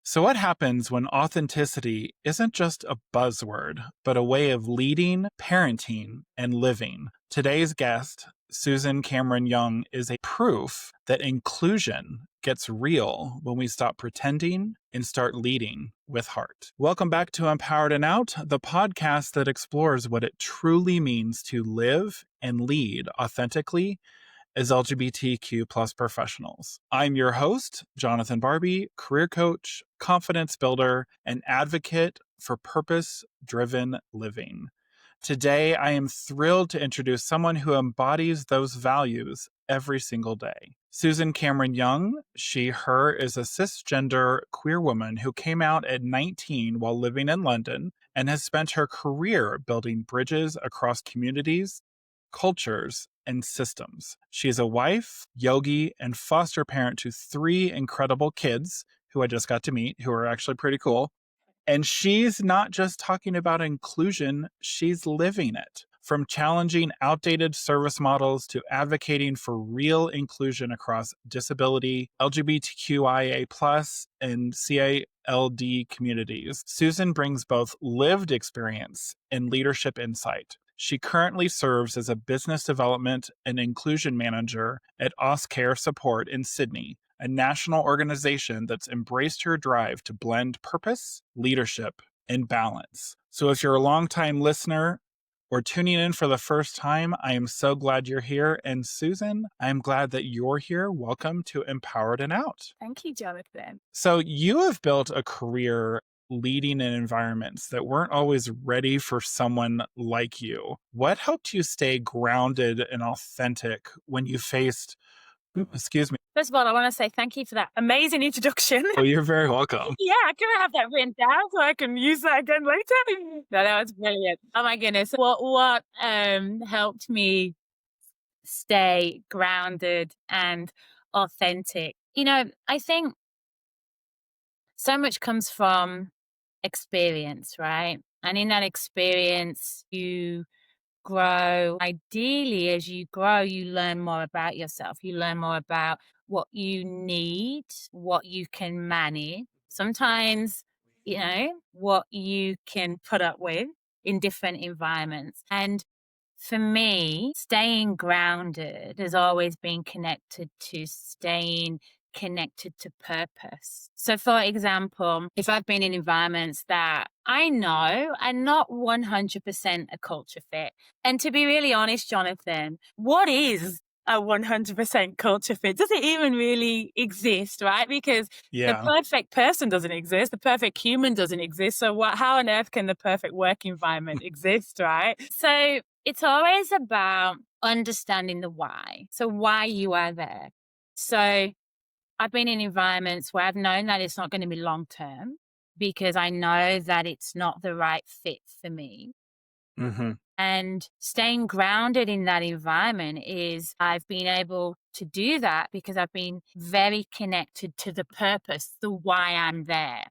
So, what happens when authenticity isn't just a buzzword, but a way of leading, parenting, and living? Today's guest, Susan Cameron-Jung, is a proof that inclusion gets real when we stop pretending and start leading with heart. Welcome back to Empowered and Out, the podcast that explores what it truly means to live and lead authentically as LGBTQ plus professionals. I'm your host, Jonathan Barbe, career coach, confidence builder, and advocate for purpose-driven living. Today, I am thrilled to introduce someone who embodies those values every single day. Susan Cameron-Jung, her, is a cisgender queer woman who came out at 19 while living in London and has spent her career building bridges across communities, cultures, and systems. She is a wife, yogi, and foster parent to 3 incredible kids who I just got to meet, who are actually pretty cool. And she's not just talking about inclusion, she's living it. From challenging outdated service models to advocating for real inclusion across disability, LGBTQIA, and CALD communities, Susan brings both lived experience and leadership insight. She currently serves as a business development and inclusion manager at Auscare Support in Sydney, a national organization that's embraced her drive to blend purpose, leadership, and balance. So if you're a longtime listener or tuning in for the first time, I am so glad you're here. And Susan, I'm glad that you're here. Welcome to Empowered and Out. Thank you, Jonathan. So you have built a career leading in environments that weren't always ready for someone like you. What helped you stay grounded and authentic when you faced, excuse me. First of all, I want to say thank you for that amazing introduction. Oh, you're very welcome. Yeah, can I have that written down so I can use that again later? No, that was brilliant. Oh my goodness. What helped me stay grounded and authentic? I think so much comes from experience, right? And in that experience, you grow. Ideally, as you grow, you learn more about yourself. You learn more about what you need, what you can manage. Sometimes, what you can put up with in different environments. And for me, staying grounded has always been connected to staying connected to purpose. So, for example, if I've been in environments that I know are not 100% a culture fit, and to be really honest, Jonathan, what is a 100% culture fit? Does it even really exist, right? Because the perfect person doesn't exist. The perfect human doesn't exist. So how on earth can the perfect work environment exist, right? So it's always about understanding the why. So why you are there. So I've been in environments where I've known that it's not going to be long-term because I know that it's not the right fit for me. Mm-hmm. And staying grounded in that environment is I've been able to do that because I've been very connected to the purpose, the why I'm there.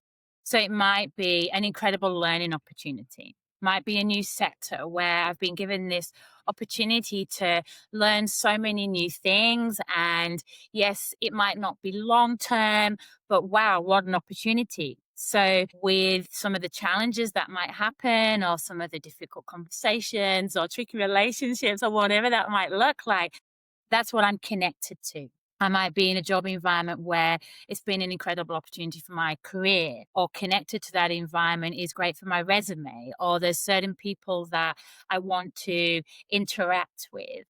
So it might be an incredible learning opportunity, might be a new sector where I've been given this opportunity to learn so many new things. And yes, it might not be long term, but wow, what an opportunity. So with some of the challenges that might happen or some of the difficult conversations or tricky relationships or whatever that might look like, that's what I'm connected to. I might be in a job environment where it's been an incredible opportunity for my career, or connected to that environment is great for my resume, or there's certain people that I want to interact with.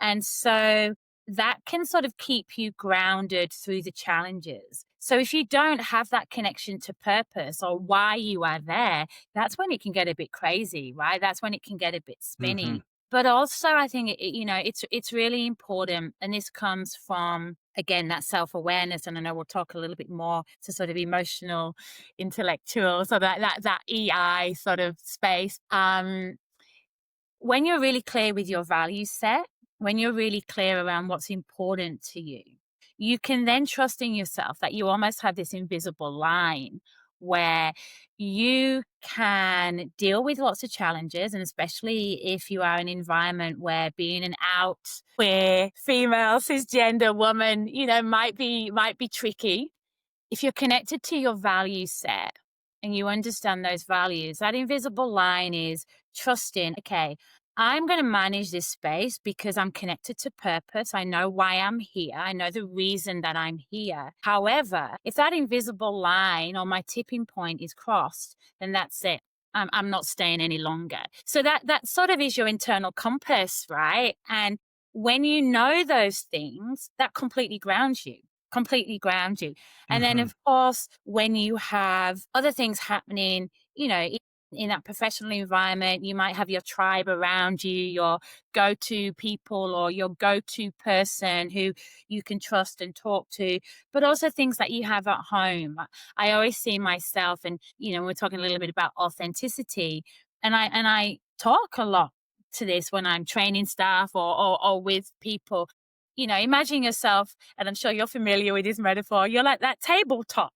And so that can sort of keep you grounded through the challenges. So if you don't have that connection to purpose or why you are there, that's when it can get a bit crazy, right? That's when it can get a bit spinny. Mm-hmm. But also I think, it's really important. And this comes from, again, that self-awareness. And I know we'll talk a little bit more to sort of emotional, intellectual, so that EI sort of space. When you're really clear with your value set, when you're really clear around what's important to you, you can then trust in yourself that you almost have this invisible line where you can deal with lots of challenges. And especially if you are in an environment where being an out queer female cisgender woman, might be tricky. if you're connected to your value set and you understand those values, that invisible line is trusting, okay, I'm going to manage this space because I'm connected to purpose. I know why I'm here. I know the reason that I'm here. However, if that invisible line or my tipping point is crossed, then that's it. I'm not staying any longer. So that sort of is your internal compass, right? And when you know those things, that completely grounds you. Completely ground you. And then, Hmm. of course, when you have other things happening, in that professional environment, you might have your tribe around you, your go-to people or your go-to person who you can trust and talk to, but also things that you have at home. I always see myself, and we're talking a little bit about authenticity, and I talk a lot to this when I'm training staff or with people. Imagine yourself, and I'm sure you're familiar with this metaphor, you're like that tabletop.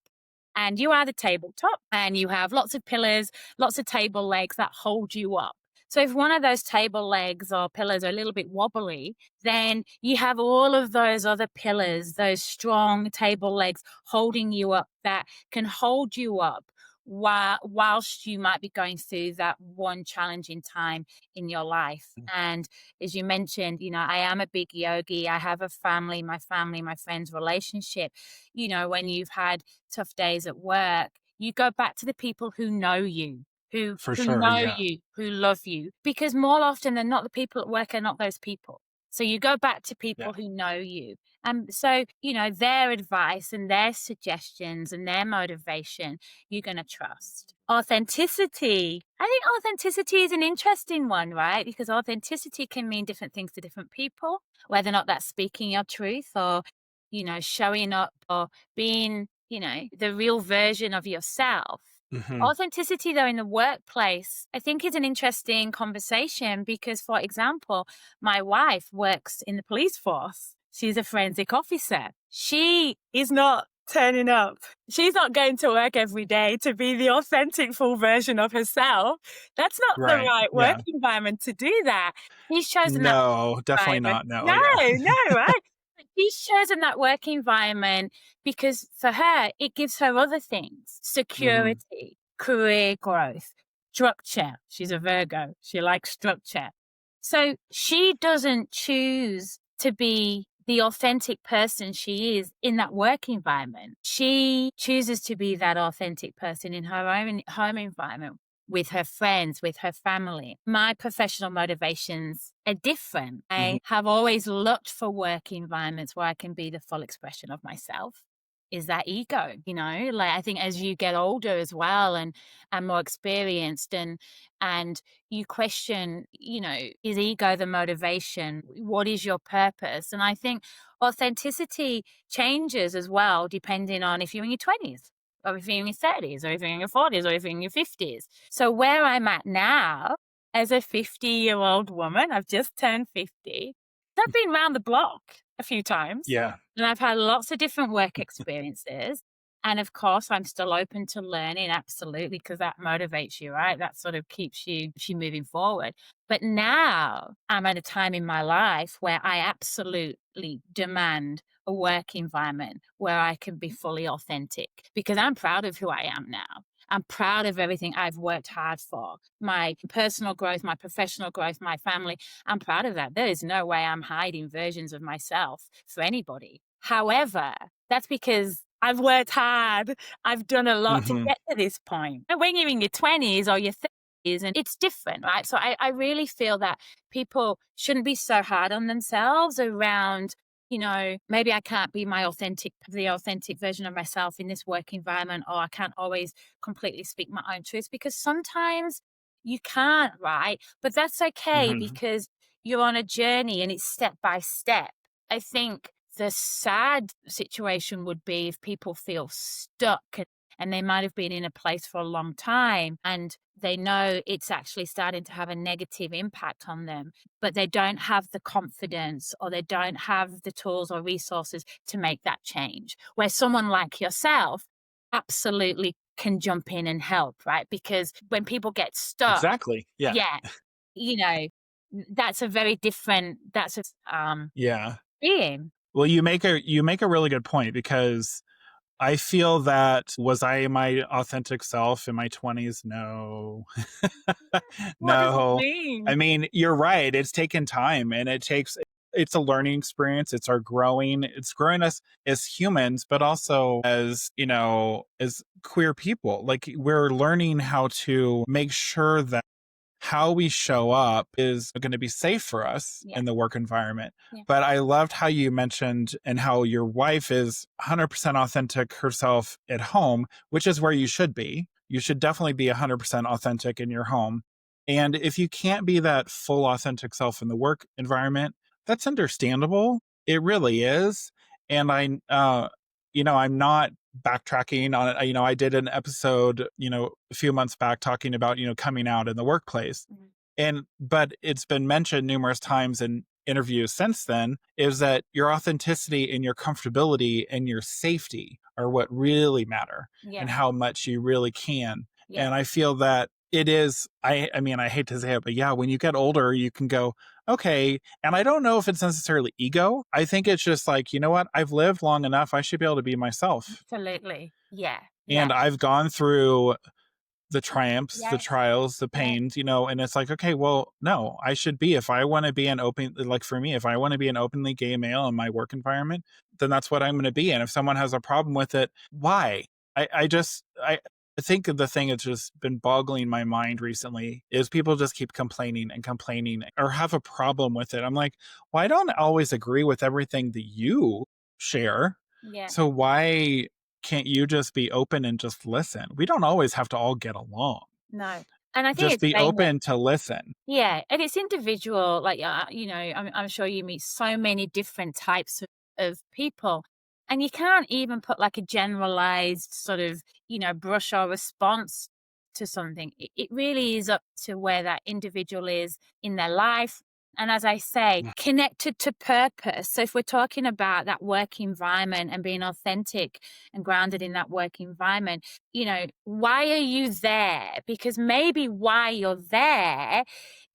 And you are the tabletop, and you have lots of pillars, lots of table legs that hold you up. So if one of those table legs or pillars are a little bit wobbly, then you have all of those other pillars, those strong table legs holding you up, that can hold you up whilst you might be going through that one challenging time in your life. And as you mentioned, I am a big yogi. I have a family, my friends, relationship. When you've had tough days at work, you go back to the people who know you, who For who sure. know Yeah. you, who love you, because more often than not, the people at work are not those people. So you go back to Yeah. people who know you. And so, their advice and their suggestions and their motivation, you're going to trust. Authenticity. I think authenticity is an interesting one, right? Because authenticity can mean different things to different people, whether or not that's speaking your truth or, showing up or being, the real version of yourself. Hmm. Authenticity, though, in the workplace, I think is an interesting conversation because, for example, my wife works in the police force. She's a forensic officer. She is not turning up. She's not going to work every day to be the authentic full version of herself. That's not the Right. right work Yeah. environment to do that. She's chosen that No, definitely environment. not. No. No, Yeah. no, right? She's chosen that work environment because for her, it gives her other things: Hmm. security, career growth, structure. She's a Virgo. She likes structure. So she doesn't choose to be the authentic person she is in that work environment. She chooses to be that authentic person in her own home environment, with her friends, with her family. My professional motivations are different. Hmm. I have always looked for work environments where I can be the full expression of myself. Is that ego, like I think as you get older as well and more experienced and you question, is ego the motivation? What is your purpose? And I think authenticity changes as well, depending on if you're in your 20s or if you're in your 30s or if you're in your 40s or if you're in your 50s. So where I'm at now as a 50-year-old woman, I've just turned 50. I've been around the block a few times Yeah. and I've had lots of different work experiences. And of course, I'm still open to learning, absolutely, because that motivates you, right? That sort of keeps you moving forward. But now I'm at a time in my life where I absolutely demand a work environment where I can be fully authentic because I'm proud of who I am now. I'm proud of everything I've worked hard for, my personal growth, my professional growth, my family. I'm proud of that. There is no way I'm hiding versions of myself for anybody. However, that's because I've worked hard. I've done a lot to Hmm. get to this point. And when you're in your 20s or your 30s, and it's different, right? So I really feel that people shouldn't be so hard on themselves around, maybe I can't be the authentic version of myself in this work environment, or I can't always completely speak my own truth, because sometimes you can't, right? But that's okay Hmm. because you're on a journey and it's step by step. I think the sad situation would be if people feel stuck and they might have been in a place for a long time and they know it's actually starting to have a negative impact on them, but they don't have the confidence or they don't have the tools or resources to make that change. Where someone like yourself absolutely can jump in and help, right? Because when people get stuck, Exactly. Yeah. yeah, you know, that's a very different, Yeah. being. Well, you make a really good point because I feel that, was I my authentic self in my 20s? No. What does it No. I mean? mean, you're right. It's taken time, and it's a learning experience. It's our growing. It's growing us as humans, but also as, as queer people. Like, we're learning how to make sure that how we show up is going to be safe for us Yeah. in the work environment. Yeah. But I loved how you mentioned and how your wife is 100% authentic herself at home, which is where you should be. You should definitely be 100% authentic in your home. And if you can't be that full authentic self in the work environment, that's understandable. It really is. And I'm not backtracking on it. I did an episode, a few months back talking about, coming out in the workplace. But it's been mentioned numerous times in interviews since then, is that your authenticity and your comfortability and your safety are what really matter, Yeah. and how much you really can. Yeah. And I feel that it is, I mean, I hate to say it, but yeah, when you get older, you can go, okay. And I don't know if it's necessarily ego. I think it's just like, you know what? I've lived long enough. I should be able to be myself. Absolutely. Yeah. Yeah. And I've gone through the triumphs, the Yes. trials, the Yes. pains, and it's like, okay, well, no, I should be, if I want to be like for me, if I want to be an openly gay male in my work environment, then that's what I'm going to be. And if someone has a problem with it, why? I think the thing that's just been boggling my mind recently is people just keep complaining and complaining or have a problem with it. I'm like, well, I don't always agree with everything that you share. Yeah. So why can't you just be open and just listen? We don't always have to all get along. No. And I think Just it's be saying that, open to listen. yeah, and it's individual. Like, I'm sure you meet so many different types of people, and you can't even put like a generalized sort of, brush or response to something. It really is up to where that individual is in their life. And as I say, Yeah. connected to purpose. So if we're talking about that work environment and being authentic and grounded in that work environment, why are you there? Because maybe why you're there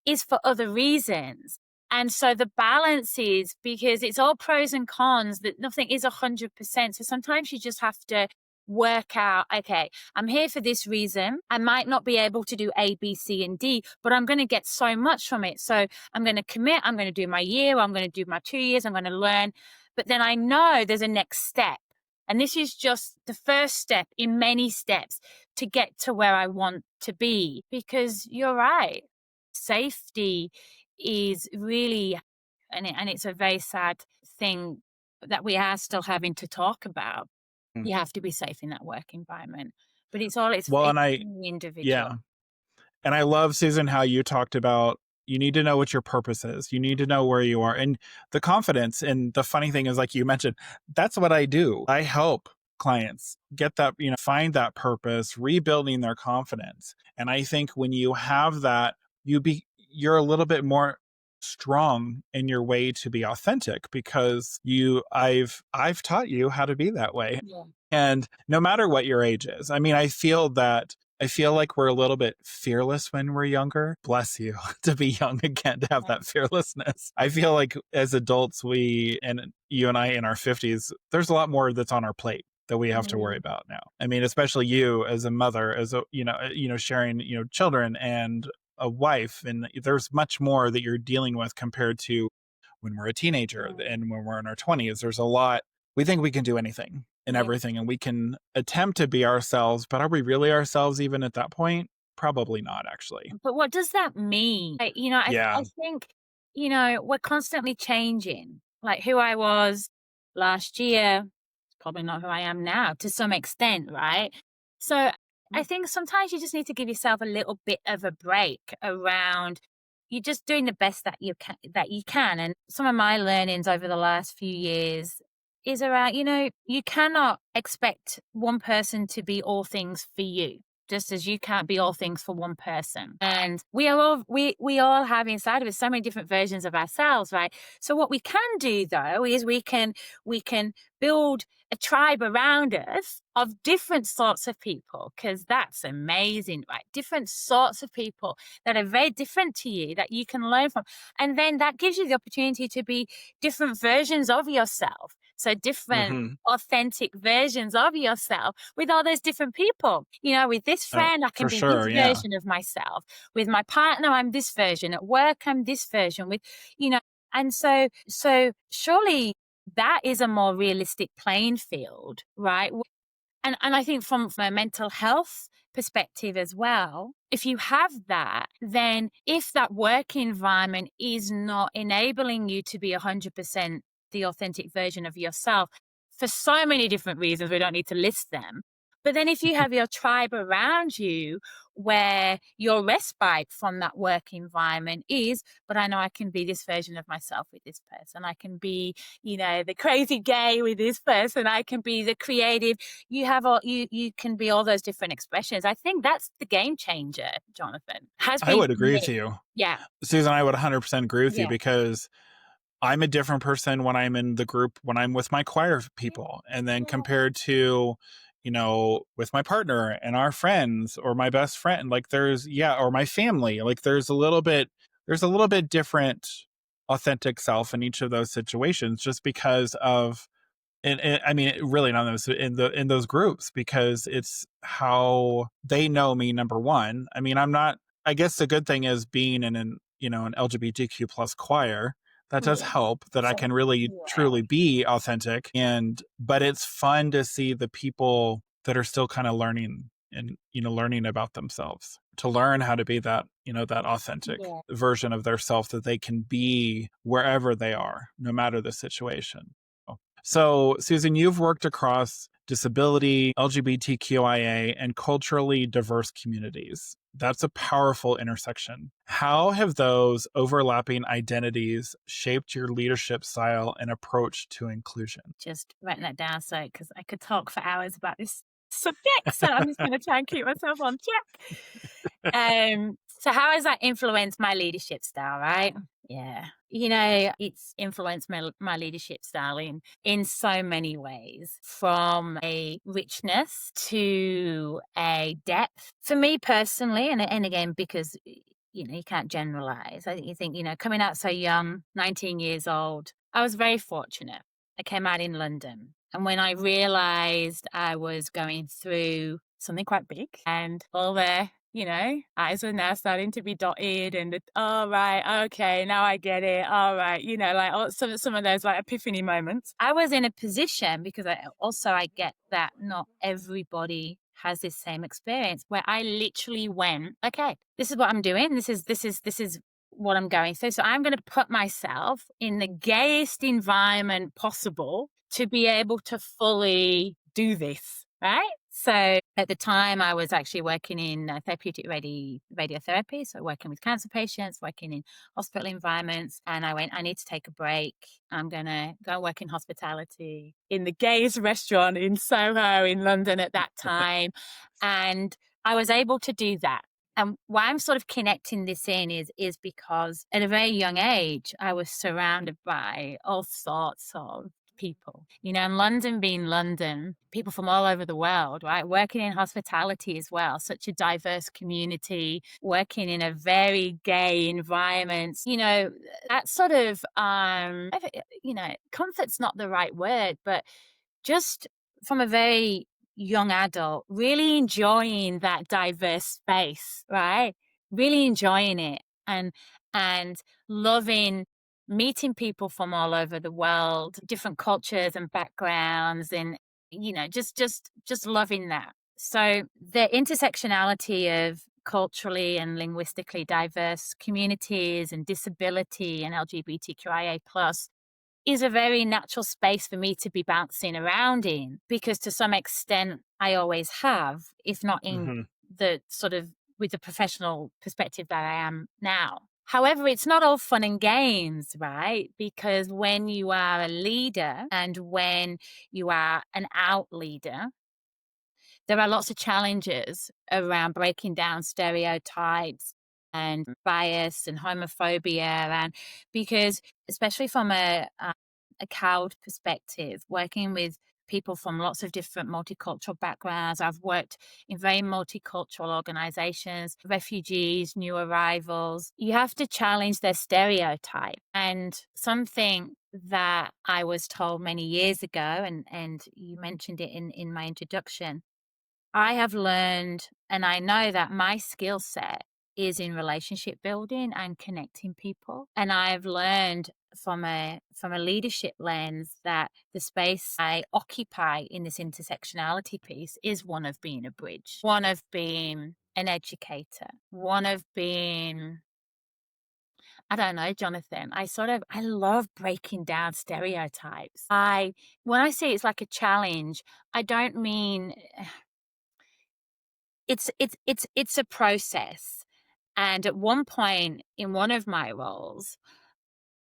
is for other reasons. And so the balance is, because it's all pros and cons, that nothing is 100%. So sometimes you just have to work out, okay, I'm here for this reason. I might not be able to do A, B, C, and D, but I'm going to get so much from it. So I'm going to commit, I'm going to do my year, I'm going to do my 2 years, I'm going to learn. But then I know there's a next step. And this is just the first step in many steps to get to where I want to be. Because you're right, safety is really, and it's a very sad thing that we are still having to talk about. You have to be safe in that work environment, but it's Well, and really individual. yeah. And I love, Susan, how you talked about, you need to know what your purpose is. You need to know where you are, and the confidence. And the funny thing is, like you mentioned, that's what I do. I help clients get that, find that purpose, rebuilding their confidence. And I think when you have that, you're a little bit more strong in your way to be authentic, because I've taught you how to be that way. Yeah. And no matter what your age is, I mean, I feel like we're a little bit fearless when we're younger. Bless you, to be young again, to have that fearlessness. I feel like as adults, and you and I in our 50s, there's a lot more that's on our plate that we have to worry about now. I mean, especially you as a mother, as a, sharing, children and a wife, and there's much more that you're dealing with compared to when we're a teenager and when we're in our 20s. There's a lot. We think we can do anything and everything, and we can attempt to be ourselves, but are we really ourselves even at that point? Probably not, actually. But what does that mean? I think, we're constantly changing. Like, who I was last year, probably not who I am now to some extent, right? So I think sometimes you just need to give yourself a little bit of a break around, you're just doing the best that you can. And some of my learnings over the last few years is around, you cannot expect one person to be all things for you, just as you can't be all things for one person. And we all have inside of us so many different versions of ourselves, right? So what we can do, though, is we can build a tribe around us of different sorts of people, because that's amazing, right? Different sorts of people that are very different to you that you can learn from. And then that gives you the opportunity to be different versions of yourself. So different Mm-hmm. authentic versions of yourself with all those different people. With this Oh, friend, I can for be this sure. Yeah. version of myself. With my partner, I'm this version. At work, I'm this version. You know, and so surely that is a more realistic playing field, right? And I think from a mental health perspective as well, if you have that, then if that work environment is not enabling you to be 100% the authentic version of yourself, for so many different reasons, we don't need to list them. But then if you have your tribe around you where your respite from that work environment is, but I know I can be this version of myself with this person. I can be, the crazy gay with this person. I can be the creative. You can be all those different expressions. I think that's the game changer, Jonathan. Has I been would for agree with me. you. Yeah. Susan, I would 100% agree with you Yeah. because I'm a different person when I'm in the group, when I'm with my choir Yeah. people, and then compared to, with my partner and our friends or my best friend, like or my family, like there's a little bit different authentic self in each of those situations just because of, and I mean, really not those in those groups because it's how they know me. Number one, I mean, I'm not. I guess the good thing is being in an LGBTQ plus choir that does Yeah. help that I can really Yeah. truly be authentic but it's fun to see the people that are still kind of learning and learning about themselves to learn how to be that authentic Yeah. version of their self that they can be wherever they are no matter the situation. So, Susan, you've worked across disability, LGBTQIA, and culturally diverse communities. That's a powerful intersection. How have those overlapping identities shaped your leadership style and approach to inclusion? Just writing that down because I could talk for hours about this subject. So I'm just going to try and keep myself on track. So how has that influenced my leadership style, right? Yeah. It's influenced my leadership style in so many ways, from a richness to a depth. For me personally, and again, because you can't generalize. I think coming out so young, 19 years old, I was very fortunate. I came out in London. And when I realized I was going through something quite big and all the, eyes are now starting to be dotted and, oh, right, okay, now I get it. All right, like some of those like epiphany moments. I was in a position because I get that not everybody has this same experience where I literally went, okay, this is what I'm doing. This is what I'm going through. So I'm going to put myself in the gayest environment possible to be able to fully do this, right? So at the time, I was actually working in therapeutic radiotherapy, so working with cancer patients, working in hospital environments. And I went, I need to take a break. I'm going to go work in hospitality in the gayest restaurant in Soho in London at that time. And I was able to do that. And why I'm sort of connecting this in is because at a very young age, I was surrounded by all sorts of people, and London being London, people from all over the world, right? Working in hospitality as well, such a diverse community, working in a very gay environment, that sort of, comfort's not the right word, but just from a very young adult, really enjoying that diverse space, right? Really enjoying it and loving meeting people from all over the world, different cultures and backgrounds, and just loving that. So the intersectionality of culturally and linguistically diverse communities and disability and LGBTQIA plus is a very natural space for me to be bouncing around in, because to some extent I always have, if not in Mm-hmm. the sort of with the professional perspective that I am now. However, it's not all fun and games, right? Because when you are a leader and when you are an out leader, there are lots of challenges around breaking down stereotypes and bias and homophobia, and because especially from a cowed perspective, working with people from lots of different multicultural backgrounds. I've worked in very multicultural organizations, refugees, new arrivals. You have to challenge their stereotype. And something that I was told many years ago, and you mentioned it in my introduction, I have learned, and I know that my skill set is in relationship building and connecting people. And I've learned from a leadership lens that the space I occupy in this intersectionality piece is one of being a bridge, one of being an educator, one of being, I don't know, Jonathan. I love breaking down stereotypes. When I say it's like a challenge, I don't mean it's a process. And at one point in one of my roles,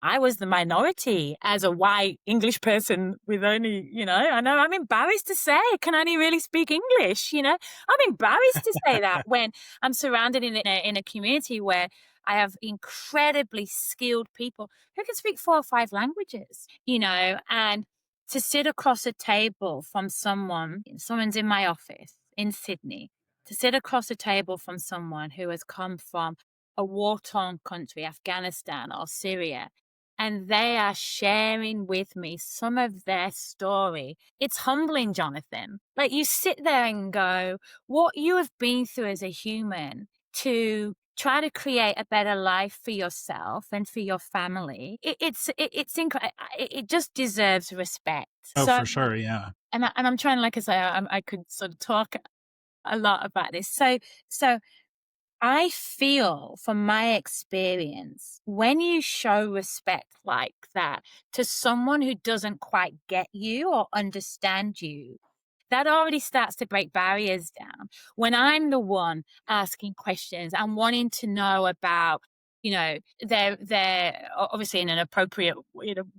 I was the minority as a white English person with only, I know I'm embarrassed to say I can only really speak English, I'm embarrassed to say that when I'm surrounded in a community where I have incredibly skilled people who can speak 4 or 5 languages, and to sit across a table from someone's in my office in Sydney, to sit across a table from someone who has come from a war-torn country, Afghanistan or Syria, and they are sharing with me some of their story. It's humbling, Jonathan. Like, you sit there and go, what you have been through as a human to try to create a better life for yourself and for your family, it's incredible. It just deserves respect. Oh, So, for sure. Yeah. and I'm trying, like I say, I could sort of talk a lot about this. So I feel from my experience, when you show respect like that to someone who doesn't quite get you or understand you, that already starts to break barriers down. When I'm the one asking questions and wanting to know about, they're obviously in an appropriate,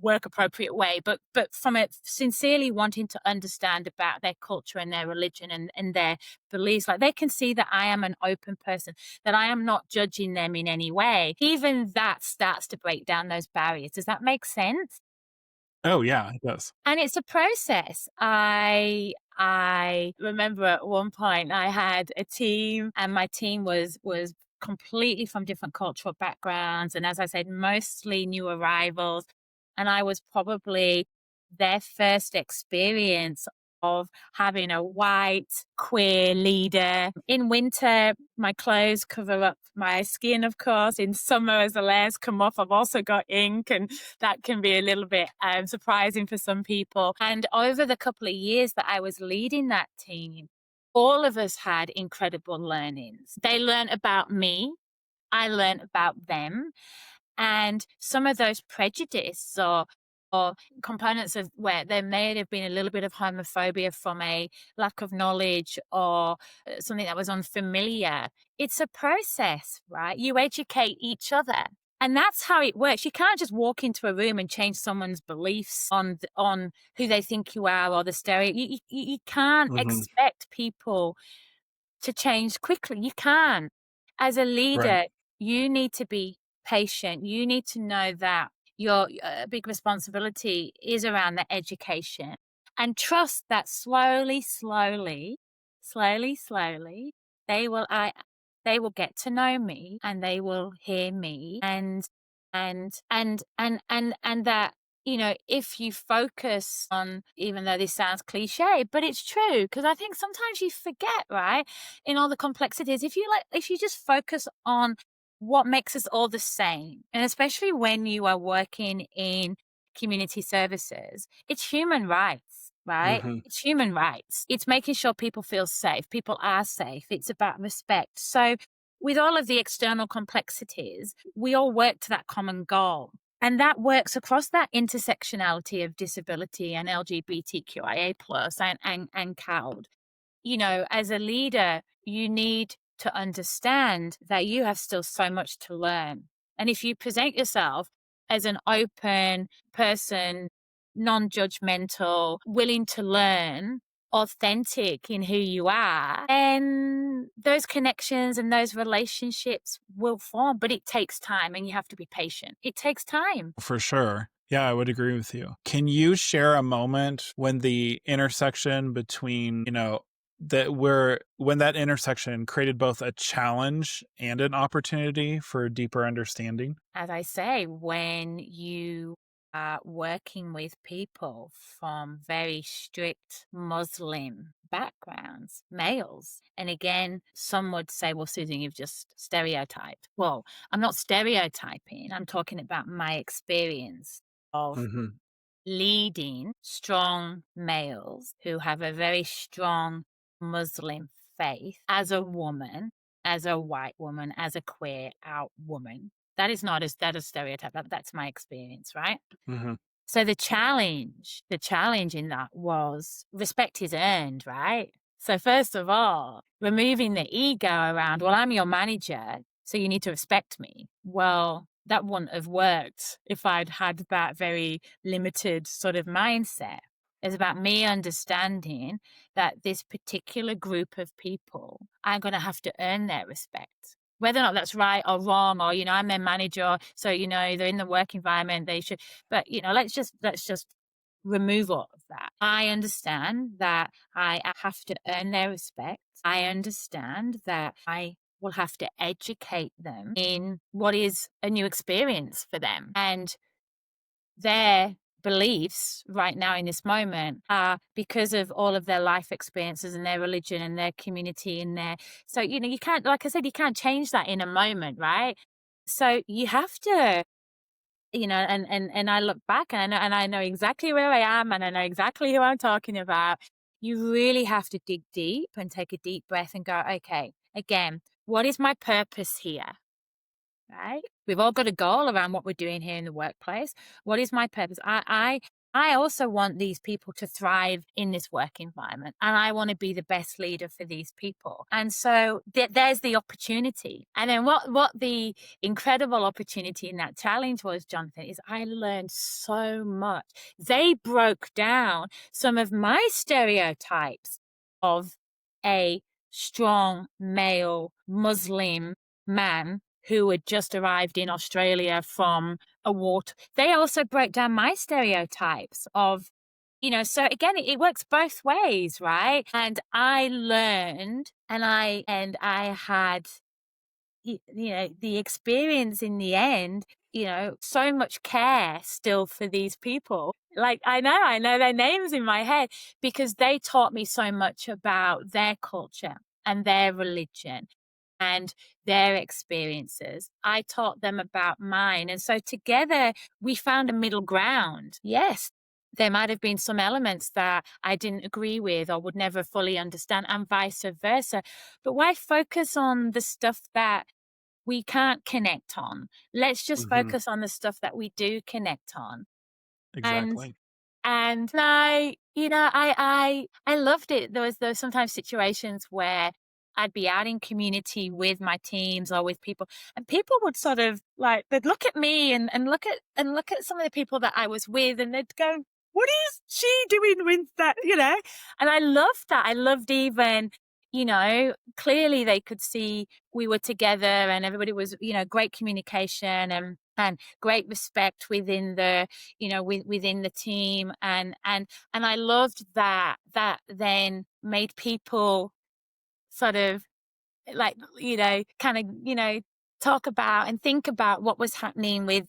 work appropriate way, but from it sincerely wanting to understand about their culture and their religion and their beliefs, like they can see that I am an open person, that I am not judging them in any way. Even that starts to break down those barriers. Does that make sense? Oh, yeah, it does. And it's a process. I remember at one point I had a team, and my team was completely from different cultural backgrounds, and as I said, mostly new arrivals. And I was probably their first experience of having a white queer leader. In winter, my clothes cover up my skin, of course. In summer, as the layers come off, I've also got ink, and that can be a little bit surprising for some people. And over the couple of years that I was leading that team, all of us had incredible learnings. They learned about me, I learned about them, and some of those prejudice or components of where there may have been a little bit of homophobia from a lack of knowledge or something that was unfamiliar. It's a process, right? You educate each other. And that's how it works. You can't just walk into a room and change someone's beliefs on who they think you are or the stereo. You can't Hmm. expect people to change quickly. You can't. As a Right. leader, you need to be patient. You need to know that your big responsibility is around the education, and trust that slowly, they will get to know me and they will hear me, and that, if you focus on, even though this sounds cliche, but it's true, because I think sometimes you forget, right, in all the complexities, if you just focus on what makes us all the same, and especially when you are working in community services, it's human rights, right? Hmm. It's human rights. It's making sure people feel safe, people are safe. It's about respect. So with all of the external complexities, we all work to that common goal. And that works across that intersectionality of disability and LGBTQIA plus and CALD. As a leader, you need to understand that you have still so much to learn. And if you present yourself as an open person, non-judgmental, willing to learn, authentic in who you are, then those connections and those relationships will form. But it takes time, and you have to be patient. It takes time. For sure. Yeah, I would agree with you. Can you share a moment when the intersection between, when that intersection created both a challenge and an opportunity for deeper understanding? As I say, when you are working with people from very strict Muslim backgrounds, males, and again, some would say, well, Susan, you've just stereotyped. Well, I'm not stereotyping. I'm talking about my experience of Hmm. leading strong males who have a very strong Muslim faith as a woman, as a white woman, as a queer out woman. That is stereotype. That's my experience, right? Hmm. So the challenge in that was respect is earned, right? So first of all, removing the ego around, well, I'm your manager, so you need to respect me. Well, that wouldn't have worked if I'd had that very limited sort of mindset. It's about me understanding that this particular group of people, I'm going to have to earn their respect. Whether or not that's right or wrong, or, I'm their manager, so, they're in the work environment, they should, but, let's just remove all of that. I understand that I have to earn their respect. I understand that I will have to educate them in what is a new experience for them. And their beliefs right now in this moment are because of all of their life experiences and their religion and their community and their, so, you can't, like I said, you can't change that in a moment, right? So you have to, and I look back and I know exactly where I am and I know exactly who I'm talking about. You really have to dig deep and take a deep breath and go, okay, again, what is my purpose here? Right? We've all got a goal around what we're doing here in the workplace. What is my purpose? I also want these people to thrive in this work environment, and I want to be the best leader for these people. And so there's the opportunity. And then what the incredible opportunity in that challenge was, Jonathan, is I learned so much. They broke down some of my stereotypes of a strong male Muslim man who had just arrived in Australia from a war. They also broke down my stereotypes of, so again, it works both ways, right? And I learned and I had, the experience in the end, so much care still for these people. Like, I know their names in my head because they taught me so much about their culture and their religion and their experiences. I taught them about mine. And so together we found a middle ground. Yes, there might have been some elements that I didn't agree with or would never fully understand, and vice versa. But why focus on the stuff that we can't connect on? Let's just Hmm. focus on the stuff that we do connect on. And Exactly. and I loved it. There was sometimes situations where I'd be out in community with my teams or with people, and people would sort of like they'd look at me and look at some of the people that I was with, and they'd go, "What is she doing with that?" And I loved that. I loved even, clearly they could see we were together and everybody was, great communication and great respect within the within the team, and I loved that then made people sort of like, kind of, talk about and think about what was happening with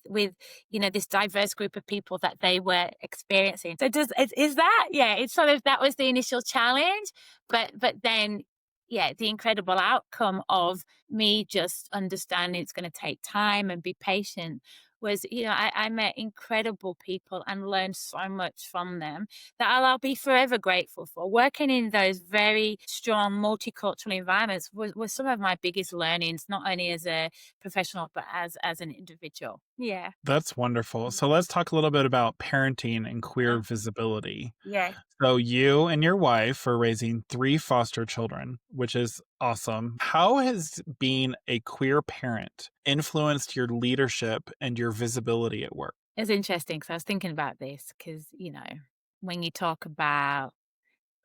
this diverse group of people that they were experiencing. So is that, yeah, it's sort of, that was the initial challenge, but then, yeah, the incredible outcome of me just understanding it's going to take time and be patient was, I met incredible people and learned so much from them that I'll be forever grateful for. Working in those very strong multicultural environments was some of my biggest learnings, not only as a professional, but as an individual. Yeah. That's wonderful. So let's talk a little bit about parenting and queer Uh, visibility. yeah. So you and your wife are raising three foster children, which is awesome. How has being a queer parent influenced your leadership and your visibility at work? It's interesting because I was thinking about this because, when you talk about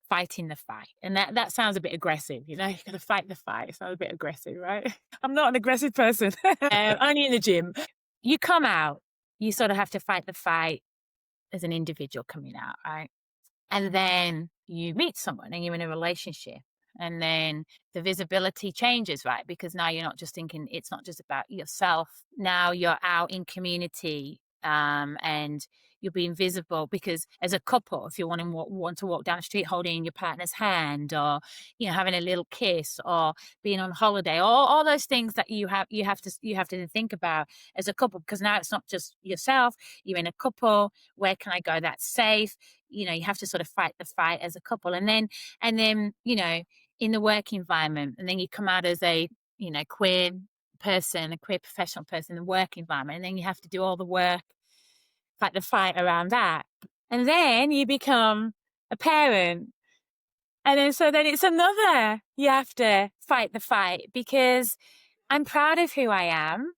fighting the fight, and that sounds a bit aggressive, you got to fight the fight. It sounds a bit aggressive, right? I'm not an aggressive person, only in the gym. You come out. you sort of have to fight the fight as an individual coming out, right? And then you meet someone and you're in a relationship. And then the visibility changes, right? Because now you're not just thinking, it's not just about yourself. Now you're out in community, and you're being visible, because as a couple, if you want to walk down the street holding your partner's hand, or having a little kiss, or being on holiday, all those things that you have to think about as a couple, because now it's not just yourself, you're in a couple. Where can I go that's safe? You have to sort of fight the fight as a couple. And then in the work environment, and then you come out as a queer person, a queer professional person in the work environment, and then you have to do all the work, fight the fight around that. And then you become a parent, and then it's another, you have to fight the fight, because I'm proud of who I am,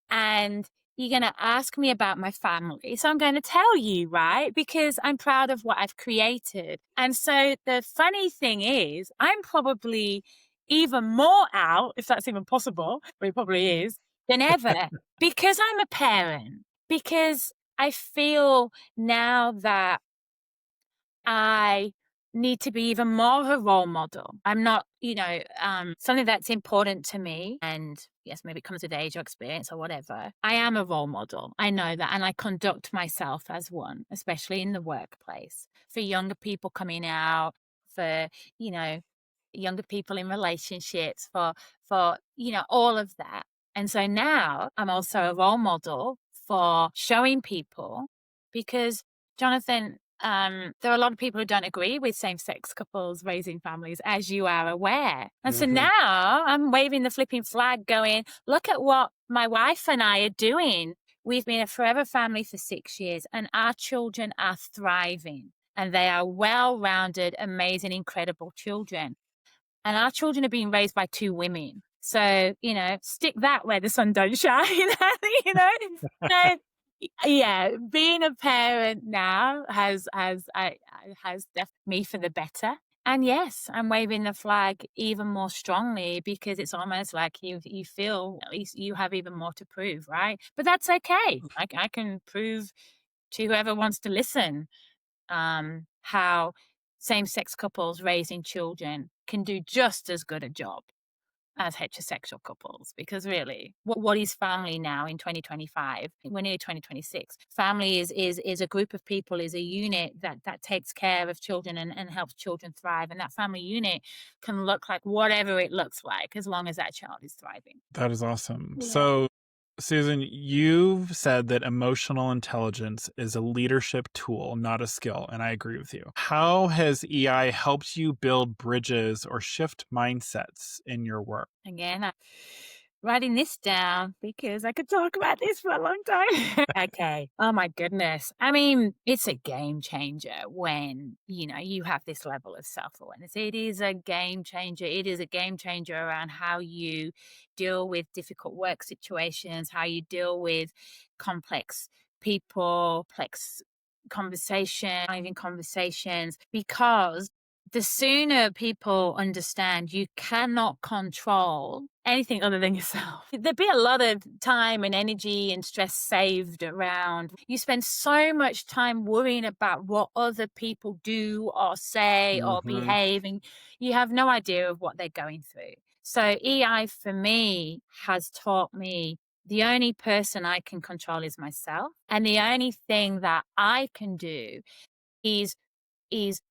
and you're going to ask me about my family. So I'm going to tell you, right? Because I'm proud of what I've created. And so the funny thing is, I'm probably even more out, if that's even possible, but it probably is, than ever, because I'm a parent. Because I feel now that I need to be even more of a role model. I'm not, something that's important to me. And yes, maybe it comes with age or experience or whatever. I am a role model. I know that. And I conduct myself as one, especially in the workplace, for younger people coming out, for, younger people in relationships, for all of that. And so now I'm also a role model for showing people, because Jonathan, there are a lot of people who don't agree with same-sex couples raising families, as you are aware. And so now I'm waving the flipping flag going, look at what my wife and I are doing. We've been a forever family for 6 years, and our children are thriving, and they are well-rounded, amazing, incredible children. And our children are being raised by 2 women. So, stick that where the sun don't shine, So, yeah, being a parent now has left me for the better. And yes, I'm waving the flag even more strongly, because it's almost like you feel at least you have even more to prove, right? But that's okay. I can prove to whoever wants to listen, how same-sex couples raising children can do just as good a job as heterosexual couples. Because really, what is family now in 2025? We're near 2026. Family is a group of people, is a unit that takes care of children and helps children thrive. And that family unit can look like whatever it looks like, as long as that child is thriving. That is awesome. Yeah. So, Susan, you've said that emotional intelligence is a leadership tool, not a skill, and I agree with you. How has EI helped you build bridges or shift mindsets in your work? Again, I'm writing this down because I could talk about this for a long time. Okay. Oh my goodness. I mean, it's a game changer when, you have this level of self-awareness. It is a game changer. It is a game changer around how you deal with difficult work situations, how you deal with complex people, complex conversation, even conversations, because the sooner people understand you cannot control anything other than yourself, there'd be a lot of time and energy and stress saved around. You spend so much time worrying about what other people do or say or behave, and you have no idea of what they're going through. So EI for me has taught me the only person I can control is myself. And the only thing that I can do is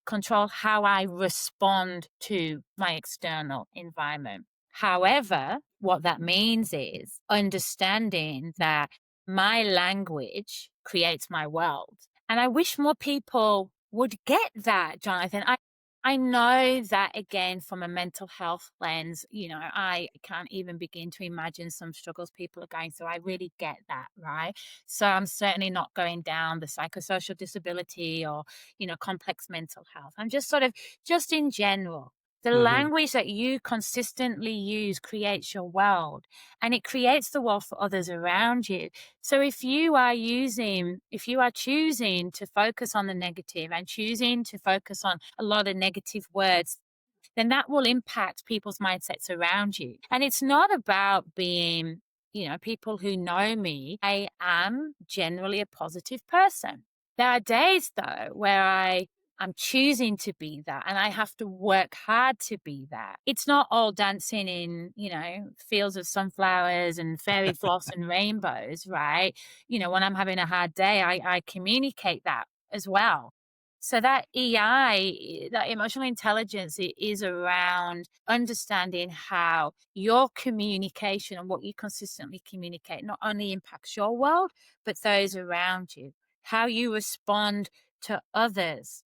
control how I respond to my external environment. However, what that means is understanding that my language creates my world. And I wish more people would get that, Jonathan. I know that, again, from a mental health lens, I can't even begin to imagine some struggles people are going through. I really get that, right? So I'm certainly not going down the psychosocial disability or, complex mental health. I'm just in general. The language that you consistently use creates your world, and it creates the world for others around you. So if you are choosing to focus on the negative and choosing to focus on a lot of negative words, then that will impact people's mindsets around you. And it's not about being people who know me, I am generally a positive person. There are days though where I'm choosing to be that, and I have to work hard to be that. It's not all dancing in, fields of sunflowers and fairy floss and rainbows, right? When I'm having a hard day, I communicate that as well. So that EI, that emotional intelligence, is around understanding how your communication and what you consistently communicate not only impacts your world, but those around you, how you respond to others,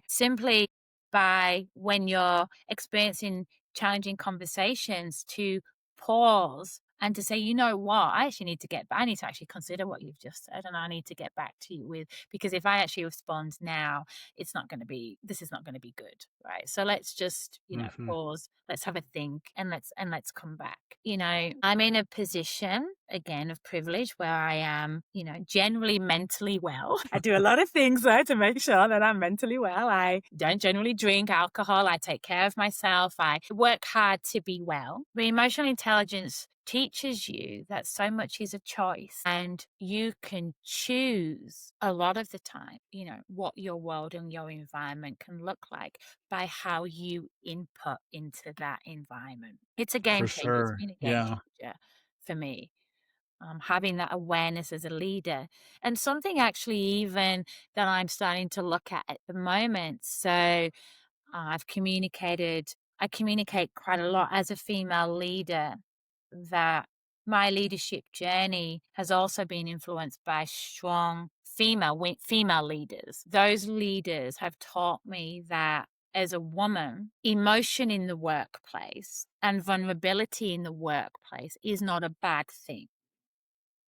simply by when you're experiencing challenging conversations to pause and to say, you know what, I need to actually consider what you've just said, and I need to get back to you with, because if I actually respond now, this is not going to be good. Right. So let's just, Hmm. pause, let's have a think, and let's come back. I'm in a position again of privilege where I am, generally mentally well. I do a lot of things though to make sure that I'm mentally well. I don't generally drink alcohol. I take care of myself. I work hard to be well. But emotional intelligence teaches you that so much is a choice, and you can choose a lot of the time, what your world and your environment can look like by how you input into that environment. It's a For game changer. It's sure. been a game Yeah. changer for me. Having that awareness as a leader, and something actually even that I'm starting to look at the moment. So I communicate quite a lot as a female leader, that my leadership journey has also been influenced by strong female leaders. Those leaders have taught me that as a woman, emotion in the workplace and vulnerability in the workplace is not a bad thing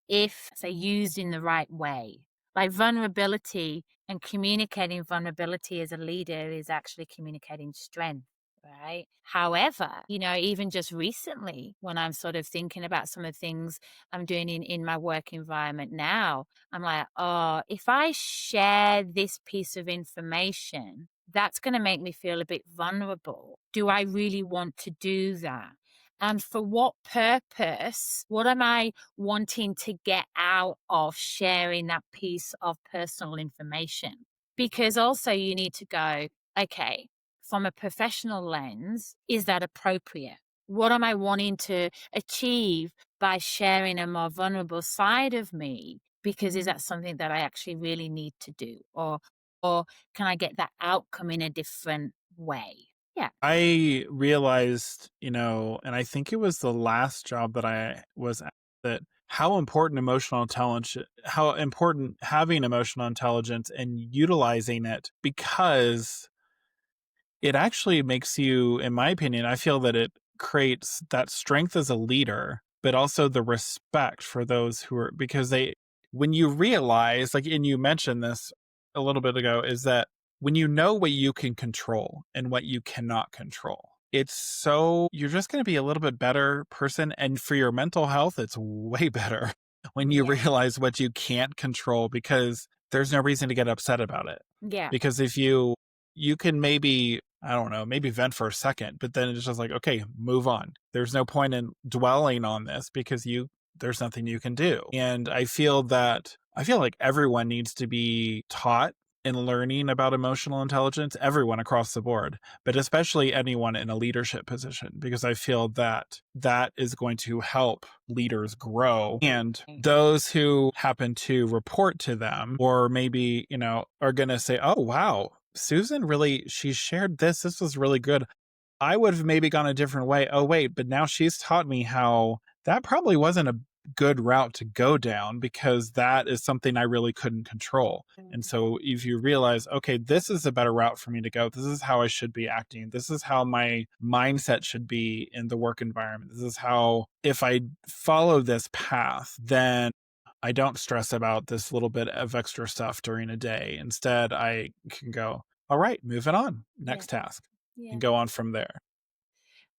if, say, used in the right way. Like vulnerability and communicating vulnerability as a leader is actually communicating strength, right? However, even just recently, when I'm sort of thinking about some of the things I'm doing in my work environment now, I'm like, oh, if I share this piece of information, that's going to make me feel a bit vulnerable. Do I really want to do that? And for what purpose? What am I wanting to get out of sharing that piece of personal information? Because also you need to go, okay, from a professional lens, is that appropriate? What am I wanting to achieve by sharing a more vulnerable side of me? Because is that something that I actually really need to do? Or can I get that outcome in a different way? Yeah. I realized, and I think it was the last job that I was at, that how important having emotional intelligence and utilizing it, because it actually makes you, in my opinion, I feel that it creates that strength as a leader, but also the respect for those who are, because when you realize, like, and you mentioned this a little bit ago, is that when you know what you can control and what you cannot control, you're just going to be a little bit better person. And for your mental health, it's way better when you Yeah. realize what you can't control, because there's no reason to get upset about it. Yeah. Because if you can maybe, I don't know, maybe vent for a second, but then it's just like, okay, move on. There's no point in dwelling on this, because there's nothing you can do. And I feel like everyone needs to be taught in learning about emotional intelligence, everyone across the board, but especially anyone in a leadership position, because I feel that that is going to help leaders grow. And those who happen to report to them, or maybe, are going to say, oh, wow, Susan really, she shared this. This was really good. I would have maybe gone a different way. Oh, wait, but now she's taught me how that probably wasn't a good route to go down, because that is something I really couldn't control. And so if you realize, okay, this is a better route for me to go, this is how I should be acting, this is how my mindset should be in the work environment, this is how, if I follow this path, then I don't stress about this little bit of extra stuff during a day. Instead, I can go, all right, moving on, Yeah. next task, Yeah. and go on from there.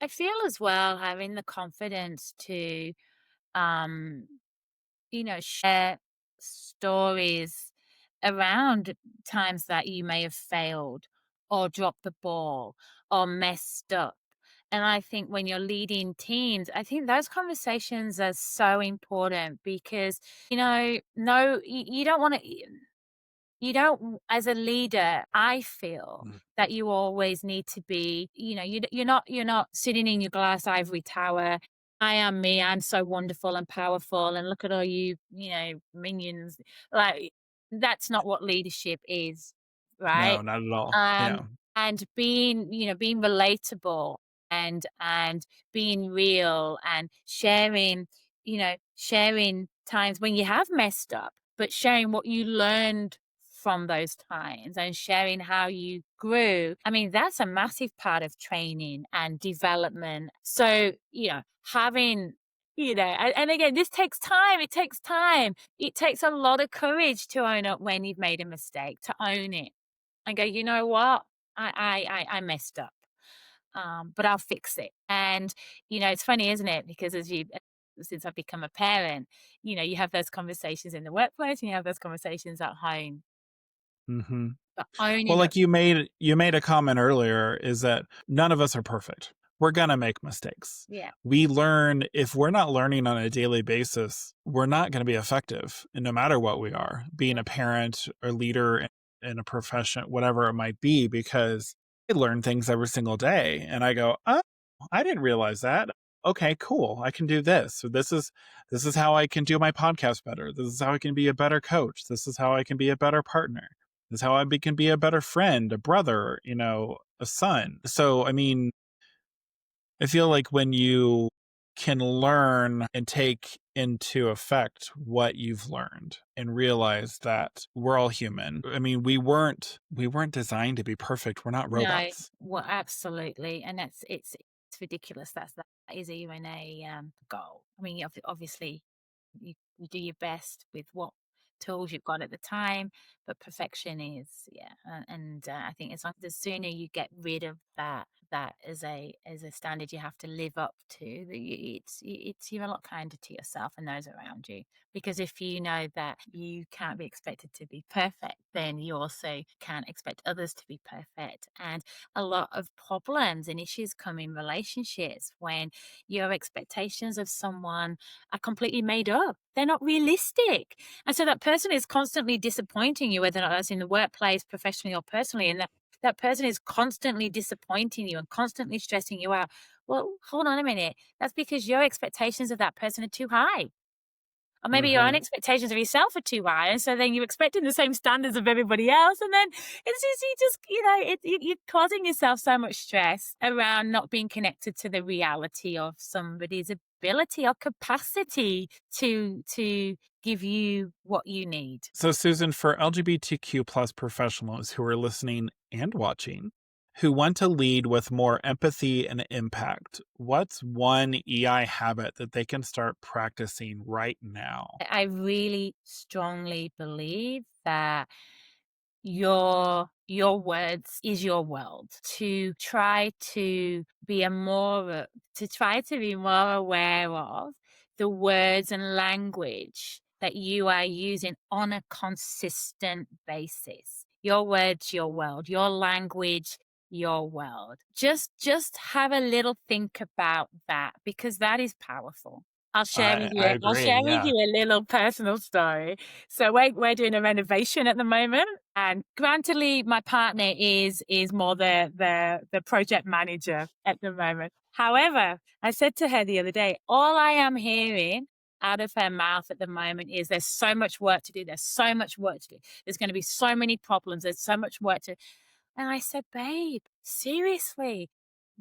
I feel as well having the confidence to, um, share stories around times that you may have failed or dropped the ball or messed up. And I think when you're leading teams, I think those conversations are so important because, no, you don't want to, you don't, as a leader, I feel that you always need to be, you're not sitting in your glass ivory tower. I am me. I'm so wonderful and powerful. And look at all you, minions. Like, that's not what leadership is, right? No, not at all. Um, Yeah. and being relatable and being real and sharing times when you have messed up, but sharing what you learned from those times and sharing how you grew. I mean, that's a massive part of training and development. So, having, and again, this takes time. It takes time. It takes a lot of courage to own up when you've made a mistake, to own it and go, you know what? I messed up. But I'll fix it. And, it's funny, isn't it? Because since I've become a parent, you have those conversations in the workplace and you have those conversations at home. Hmm. But Well, owning up, like you made a comment earlier, is that none of us are perfect. We're gonna make mistakes. yeah, We learn if we're not learning on a daily basis, we're not going to be effective. And no matter what we are, being yeah, a parent or leader in a profession, whatever it might be, because I learn things every single day, and I go, oh, I didn't realize that. Okay, cool. I can do this. So this is how I can do my podcast better. This is how I can be a better coach. This is how I can be a better partner. This is how can be a better friend, a brother, a son. So, I mean, I feel like when you can learn and take into effect what you've learned and realize that we're all human. I mean, we weren't designed to be perfect. We're not no, robots. well, absolutely. And it's ridiculous. That is even a goal. I mean, obviously, you do your best with what tools you've got at the time, but perfection is, yeah. And I think as long the sooner you get rid of that as a standard you have to live up to, it's you're a lot kinder to yourself and those around you. Because if you know that you can't be expected to be perfect, then you also can't expect others to be perfect. And a lot of problems and issues come in relationships when your expectations of someone are completely made up. They're not realistic. And so that person is constantly disappointing you, whether or not that's in the workplace, professionally or personally. And that person is constantly disappointing you and constantly stressing you out. Well, hold on a minute. That's because your expectations of that person are too high. Or maybe your own Hmm. expectations of yourself are too high. And so then you're expecting the same standards of everybody else. And then it's just, you're causing yourself so much stress around not being connected to the reality of somebody's ability or capacity to give you what you need. So, Susan, for LGBTQ plus professionals who are listening and watching, who want to lead with more empathy and impact, what's one EI habit that they can start practicing right now? I really strongly believe that your words is your world. To try to be more aware of the words and language that you are using on a consistent basis. Your words, your world, your language, your world. Just have a little think about that because that is powerful. I I'll agree. share with Yeah. you a little personal story. So we're doing a renovation at the moment, and grantedly, my partner is more the project manager at the moment. However, I said to her the other day, all I am hearing out of her mouth at the moment is there's so much work to do. There's so much work to do. There's going to be so many problems. There's so much work to. And I said, babe, seriously,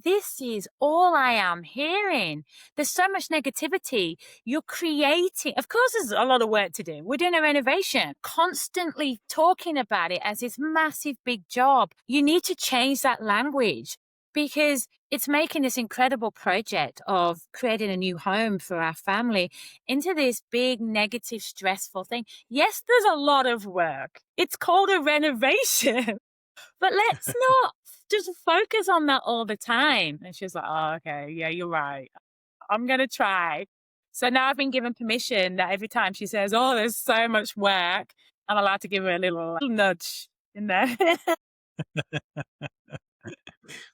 this is all I am hearing. There's so much negativity. You're creating, of course, there's a lot of work to do. We're doing a renovation, constantly talking about it as this massive, big job. You need to change that language because it's making this incredible project of creating a new home for our family into this big, negative, stressful thing. Yes, there's a lot of work. It's called a renovation. But let's not just focus on that all the time. And she was like, oh, okay, yeah, you're right. I'm going to try. So now I've been given permission that every time she says, oh, there's so much work, I'm allowed to give her a little nudge in there.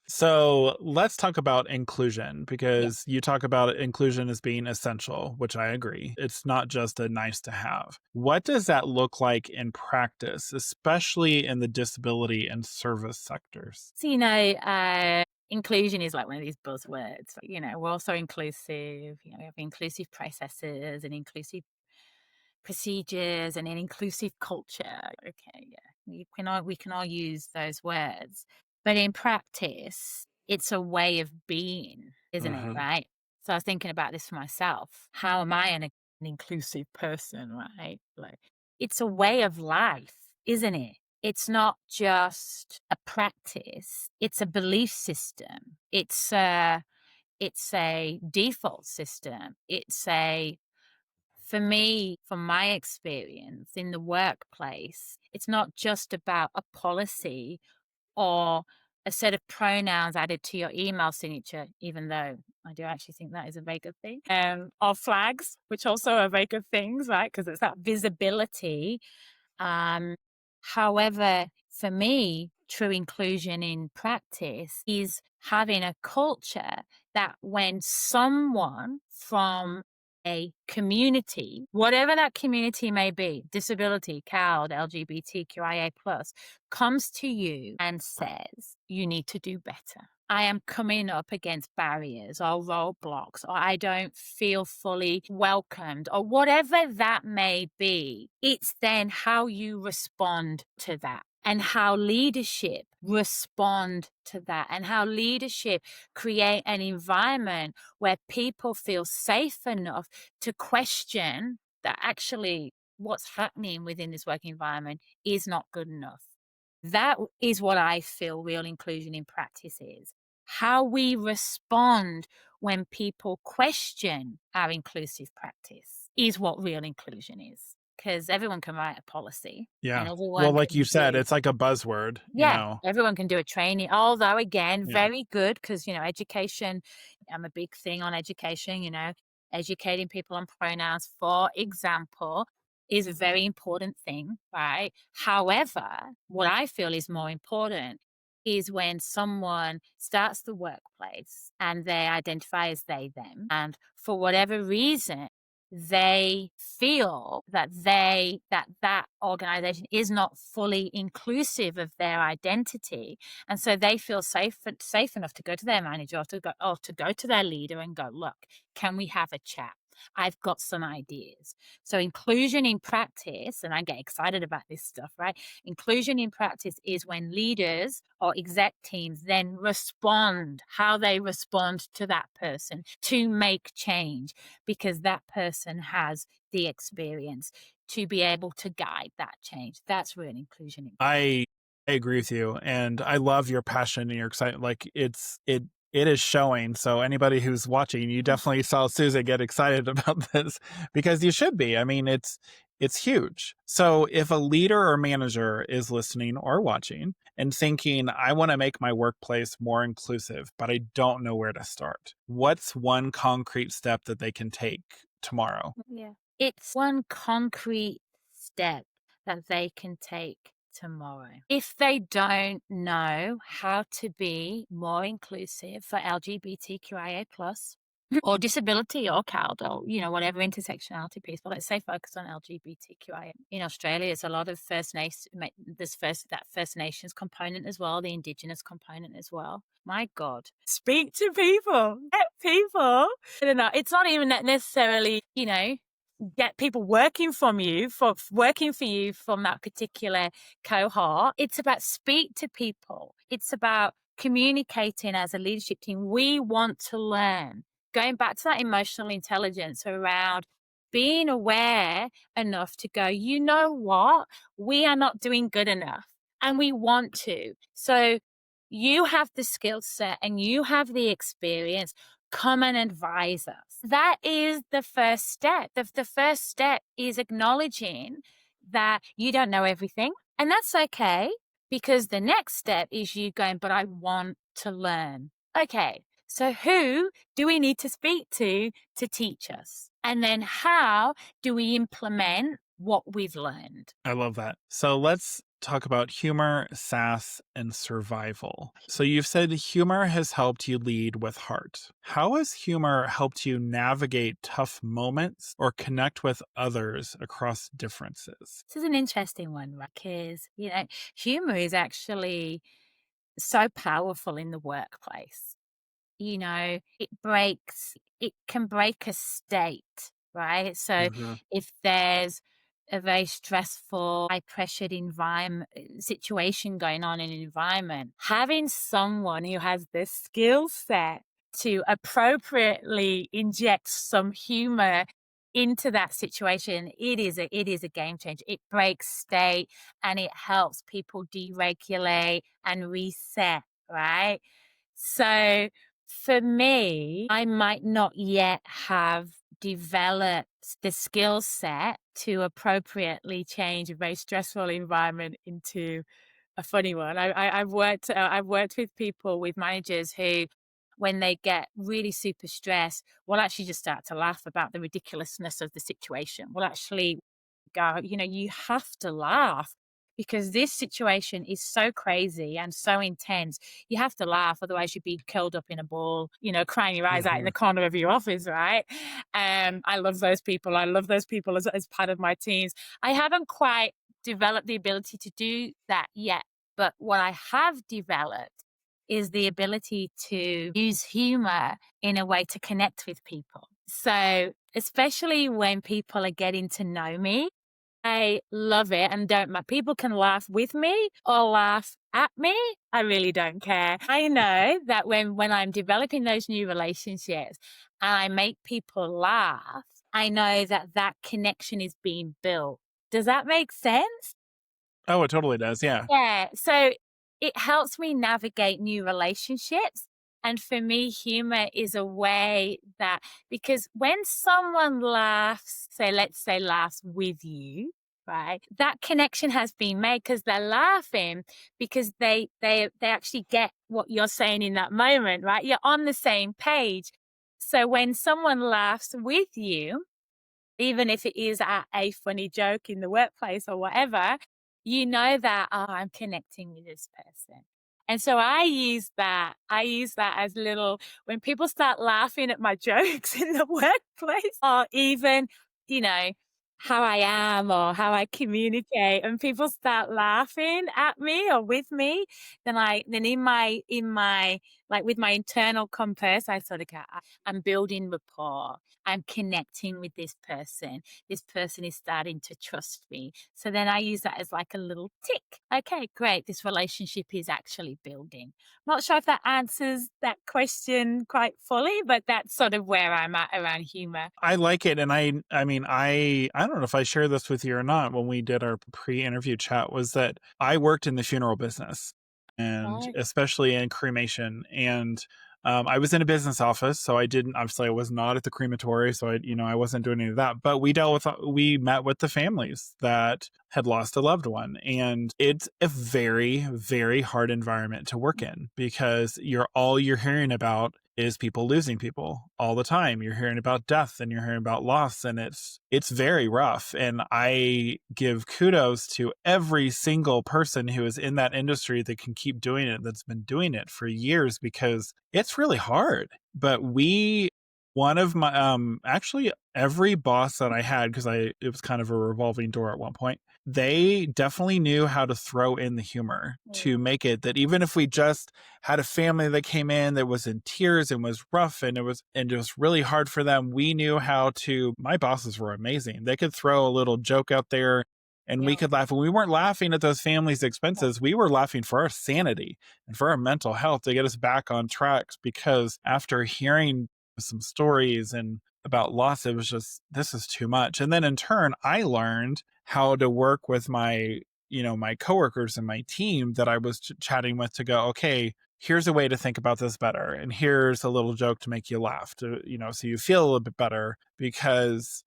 So let's talk about inclusion, Yeah. because you talk about inclusion as being essential, which I agree. It's not just a nice to have. What does that look like in practice, especially in the disability and service sectors? So, inclusion is like one of these buzzwords. We're also inclusive. We have inclusive processes and inclusive procedures and an inclusive culture. Okay, yeah, we can all use those words, but in practice, it's a way of being, isn't it? Hmm. Right. So I was thinking about this for myself. How am I an inclusive person? Right. Like, it's a way of life, isn't it? It's not just a practice. It's a belief system. It's a default system. For me, from my experience in the workplace, it's not just about a policy or a set of pronouns added to your email signature, even though I do actually think that is a very good thing. Or flags, which also are very good things, right? Because it's that visibility. um, However, for me, true inclusion in practice is having a culture that when someone from a community, whatever that community may be, disability, CALD, LGBTQIA+, comes to you and says, you need to do better. I am coming up against barriers or roadblocks, or I don't feel fully welcomed, or whatever that may be. It's then how you respond to that, and how leadership respond to that, and how leadership create an environment where people feel safe enough to question that actually what's happening within this work environment is not good enough. That is what I feel real inclusion in practice is. How we respond when people question our inclusive practice is what real inclusion is. Because everyone can write a policy and Yeah. Well, everyone like you can said, do, it's like a buzzword, yeah, everyone can do a training. Although, again, Yeah. very good because, education, I'm a big thing on education, educating people on pronouns, for example, is a very important thing, right? However, what I feel is more important is when someone starts the workplace and they identify as they, them, and for whatever reason, they feel that organization is not fully inclusive of their identity, and so they feel safe enough to go to their manager or to go to their leader and go, look, can we have a chat? I've got some ideas. So inclusion in practice, and I get excited about this stuff, right? Inclusion in practice is when leaders or exec teams then how they respond to that person to make change, because that person has the experience to be able to guide that change. That's real inclusion. I agree with you, and I love your passion and your excitement. Like it is showing. So anybody who's watching, you definitely saw Susan get excited about this, because you should be. I mean, it's huge. So if a leader or manager is listening or watching and thinking, I want to make my workplace more inclusive, but I don't know where to start, what's one concrete step that they can take tomorrow? Yeah. It's one concrete step that they can take tomorrow. If they don't know how to be more inclusive for LGBTQIA plus or disability or CALD or, whatever intersectionality piece, but let's say focus on LGBTQIA. In Australia, it's a lot of that First Nations component as well, the Indigenous component as well. My God, speak to people, get people. It's not even that necessarily, get people working for you from that particular cohort. It's about speak to people. It's about communicating as a leadership team. We want to learn. Going back to that emotional intelligence around being aware enough to go, you know what? We are not doing good enough and we want to. So you have the skill set and you have the experience. Come and advise us. That is the first step. The first step is acknowledging that you don't know everything, and that's okay, because the next step is you going, but I want to learn. Okay, so who do we need to speak to teach us? And then how do we implement what we've learned? I love that. So let's talk about humor, sass, and survival. So you've said humor has helped you lead with heart. How has humor helped you navigate tough moments or connect with others across differences? This is an interesting one, right? Because, humor is actually so powerful in the workplace. It can break a state, right? So Mhm. if there's a very stressful, high pressured environment situation going on in an environment, having someone who has the skill set to appropriately inject some humor into that situation, it is a game changer. It breaks state and it helps people deregulate and reset, right? So for me, I might not yet have developed the skill set to appropriately change a very stressful environment into a funny one. I've worked with people, with managers who, when they get really super stressed, will actually just start to laugh about the ridiculousness of the situation. Will actually go, you have to laugh because this situation is so crazy and so intense. You have to laugh, otherwise you'd be curled up in a ball, crying your eyes out in the Mhm. corner of your office, right? I love those people. I love those people as part of my teams. I haven't quite developed the ability to do that yet, but what I have developed is the ability to use humor in a way to connect with people. So, especially when people are getting to know me, I love it and don't mind. People can laugh with me or laugh at me. I really don't care. I know that when I'm developing those new relationships and I make people laugh, I know that that connection is being built. Does that make sense? Oh, it totally does. Yeah. Yeah. So it helps me navigate new relationships. And for me, humor is a way that, because when someone laughs, say, let's say laughs with you, right? That connection has been made because they're laughing because they actually get what you're saying in that moment, right? You're on the same page. So when someone laughs with you, even if it is at a funny joke in the workplace or whatever, you know that, oh, I'm connecting with this person. And so I use that as little, when people start laughing at my jokes in the workplace, or even, you know, how I am or how I communicate, and people start laughing at me or with me, then in my like with my internal compass, I sort of go, I'm building rapport. I'm connecting with this person. This person is starting to trust me. So then I use that as like a little tick. Okay, great. This relationship is actually building. Not sure if that answers that question quite fully, but that's sort of where I'm at around humor. I like it, and I don't know if I share this with you or not. When we did our pre-interview chat, was that I worked in the funeral business, and Right. especially in cremation. And I was in a business office, so I didn't, obviously I was not at the crematory, so I wasn't doing any of that. But we met with the families that had lost a loved one, and it's a very, very hard environment to work in because you're hearing about is people losing people all the time. You're hearing about death and you're hearing about loss, and it's very rough. And I give kudos to every single person who is in that industry that can keep doing it, that's been doing it for years, because it's really hard. But one of my actually every boss that I had, because it was kind of a revolving door at one point, they definitely knew how to throw in the humor to make it that even if we just had a family that came in that was in tears and was rough and it was really hard for them, we knew how to. My bosses were amazing. They could throw a little joke out there and we Yeah. could laugh. And we weren't laughing at those families' expenses. We were laughing for our sanity and for our mental health to get us back on track, because after hearing some stories and about loss, it was just, this is too much. And then in turn, I learned how to work with my coworkers and my team that I was chatting with, to go, okay, here's a way to think about this better. And here's a little joke to make you laugh, so you feel a little bit better. Because,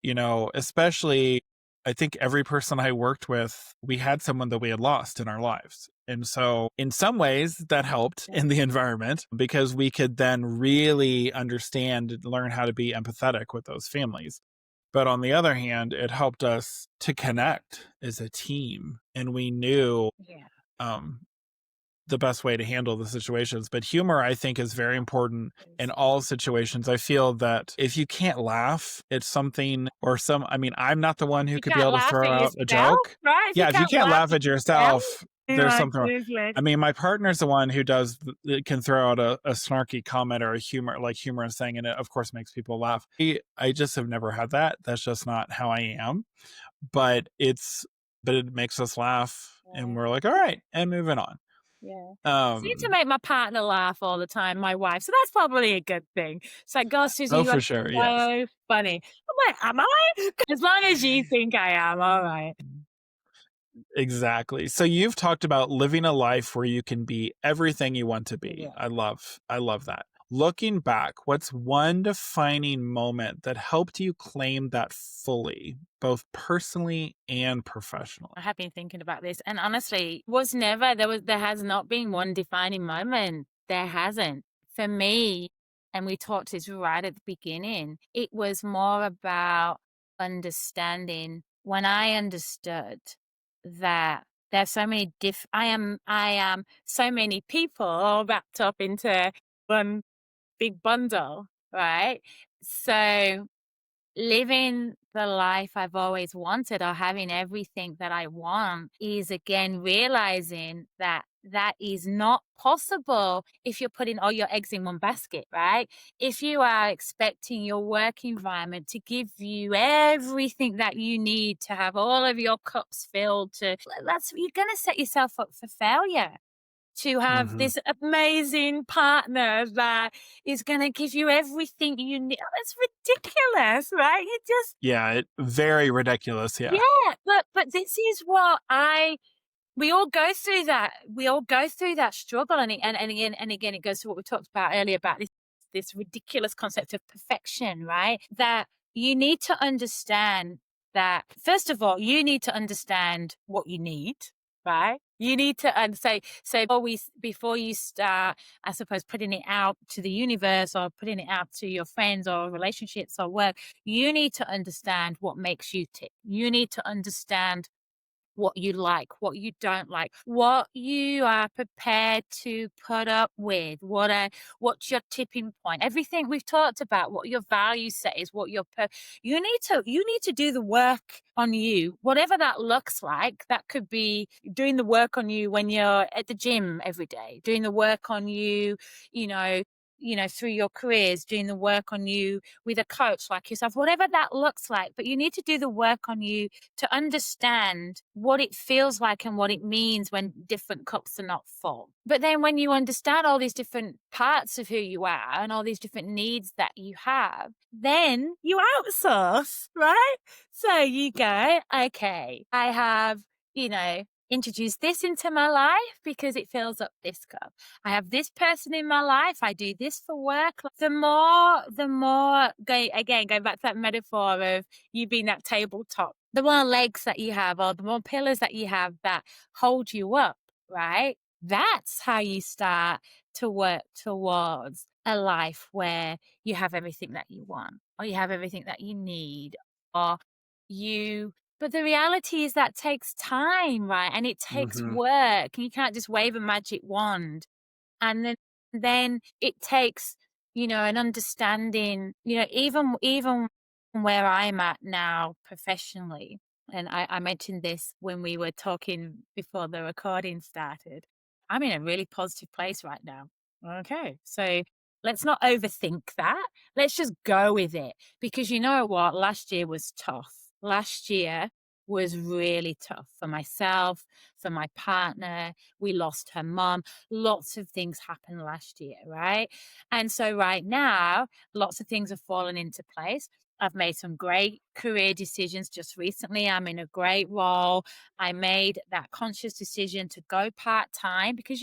especially, I think every person I worked with, we had someone that we had lost in our lives. And so in some ways that helped in the environment, because we could then really understand and learn how to be empathetic with those families. But on the other hand, it helped us to connect as a team, and we knew Yeah. um, the best way to handle the situations. But humor, I think, is very important in all situations. I feel that if you can't laugh at something or I mean, I'm not the one who You could be can't able to laugh throw at out a yourself, joke. right? If you Yeah, if you can't can't laugh laugh at at yourself, yourself, there's like, something wrong. seriously. I mean, my partner's the one who can throw out a snarky comment or a humorous thing, and it of course makes people laugh. I just have never had that. That's just not how I am. But it makes us laugh, and Yeah. we're like, all right, and moving on. Yeah. I seem to Um, make my partner laugh all the time, my wife. So that's probably a good thing. It's like, God, Susan, oh, you are for sure, yes. so funny. I'm like, am I? As long as you think I am, all right. Exactly. So you've talked about living a life where you can be everything you want to be. Yeah. I love that. Looking back, what's one defining moment that helped you claim that fully, both personally and professionally? I have been thinking about this, and honestly, there has not been one defining moment. There hasn't. For me, and we talked this right at the beginning, it was more about understanding. When I understood that there's so many I am so many people all wrapped up into one big bundle, right? So living the life I've always wanted or having everything that I want is again realizing that that is not possible if you're putting all your eggs in one basket, right? If you are expecting your work environment to give you everything that you need to have all of your cups filled you're going to set yourself up for failure. To have Hmm. this amazing partner that is gonna give you everything you need. Oh, it's ridiculous, right? You just Yeah, very ridiculous. Yeah. yeah, but this is what we all go through that. We all go through that struggle, and again, it goes to what we talked about earlier about this ridiculous concept of perfection, right? That you need to understand that first of all, you need to understand what you need, right? You need to say before you start, I suppose, putting it out to the universe or putting it out to your friends or relationships or work. You need to understand what makes you tick. You need to understand what you like, what you don't like, what you are prepared to put up with, what's your tipping point. Everything we've talked about, what your value set is, you need to do the work on you, whatever that looks like. That could be doing the work on you when you're at the gym every day, doing the work on you, you know, through your careers, doing the work on you with a coach like yourself, whatever that looks like. But you need to do the work on you to understand what it feels like and what it means when different cups are not full. But then when you understand all these different parts of who you are and all these different needs that you have, then you outsource, right? So you go, okay, I have, introduced this into my life because it fills up this cup. I have this person in my life. I do this for work. Going back to that metaphor of you being that tabletop, the more legs that you have or the more pillars that you have that hold you up, right? That's how you start to work towards a life where you have everything that you want or you have everything that you need or but the reality is that takes time, right? And it takes Hmm. work. You can't just wave a magic wand. And then it takes, an understanding, even where I'm at now professionally. And I mentioned this when we were talking before the recording started. I'm in a really positive place right now. Okay. So let's not overthink that. Let's just go with it. Because you know what? Last year was tough. Last year was really tough for myself, for my partner. We lost her mom. Lots of things happened last year, right? And so right now, lots of things have fallen into place. I've made some great career decisions just recently. I'm in a great role. I made that conscious decision to go part time because,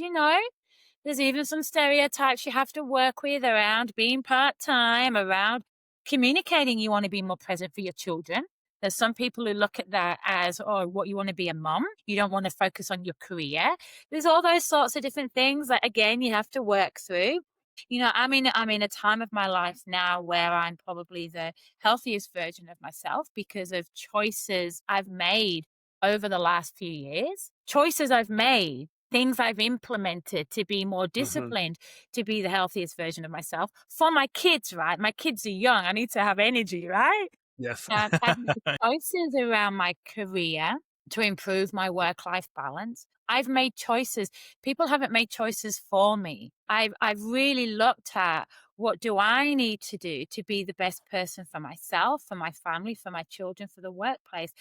there's even some stereotypes you have to work with around being part time, around communicating you want to be more present for your children. There's some people who look at that as, oh, what you want to be a mom. You don't want to focus on your career. There's all those sorts of different things that, again, you have to work through. I'm in a time of my life now where I'm probably the healthiest version of myself because of choices I've made over the last few years. Choices I've made, things I've implemented to be more disciplined, to be the healthiest version of myself for my kids, right? My kids are young. I need to have energy, right? Yes. I've made choices around my career to improve my work-life balance. I've made choices. People haven't made choices for me. I've really looked at what do I need to do to be the best person for myself, for my family, for my children, for the workplace.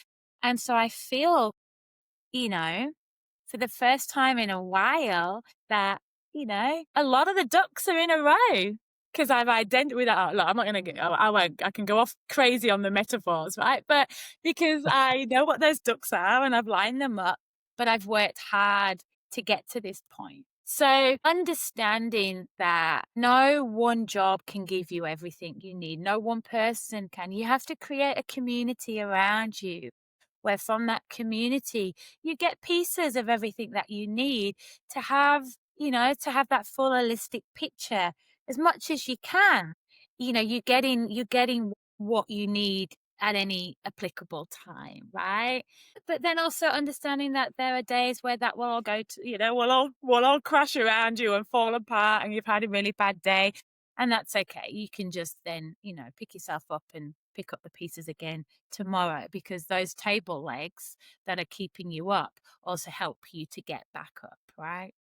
And so I feel, you know, for the first time in a while that, a lot of the ducks are in a row because I've identified with that. Look, I'm not going to get, I won't, I can go off crazy on the metaphors, right? But because I know what those ducks are and I've lined them up, but I've worked hard to get to this point. So understanding that no one job can give you everything you need. No one person can. You have to create a community around you where from that community you get pieces of everything that you need to have, to have that full holistic picture as much as you can. You're getting what you need at any applicable time, right? But then also understanding that there are days where that will all go to, will all crash around you and fall apart and you've had a really bad day. And that's okay. You can just then, pick yourself up and pick up the pieces again tomorrow because those table legs that are keeping you up also help you to get back up, right?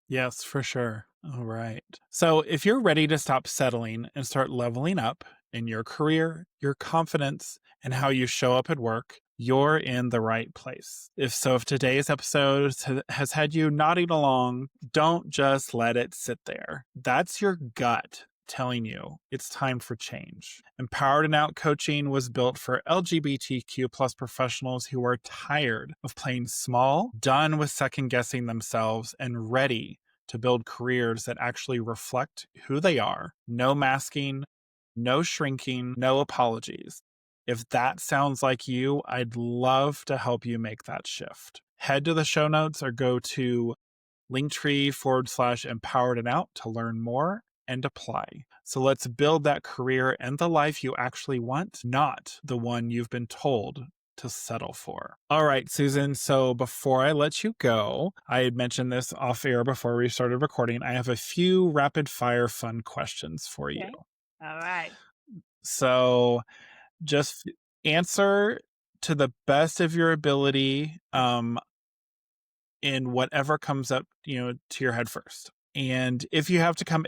Yes, for sure. All right. So, if you're ready to stop settling and start leveling up in your career, your confidence, and how you show up at work, you're in the right place. If today's episode has had you nodding along, don't just let it sit there. That's your gut telling you it's time for change. Empowered and Out coaching was built for LGBTQ plus professionals who are tired of playing small, done with second guessing themselves, and ready to build careers that actually reflect who they are. No masking, no shrinking, no apologies. If that sounds like you, I'd love to help you make that shift. Head to the show notes or go to linktree/empowered and out to learn more and apply. So let's build that career and the life you actually want, not the one you've been told to settle for. All right, Susan. So before I let you go, I had mentioned this off air before we started recording. I have a few rapid fire fun questions for you. Okay. All right. So just answer to the best of your ability in whatever comes up, to your head first. And if we have to come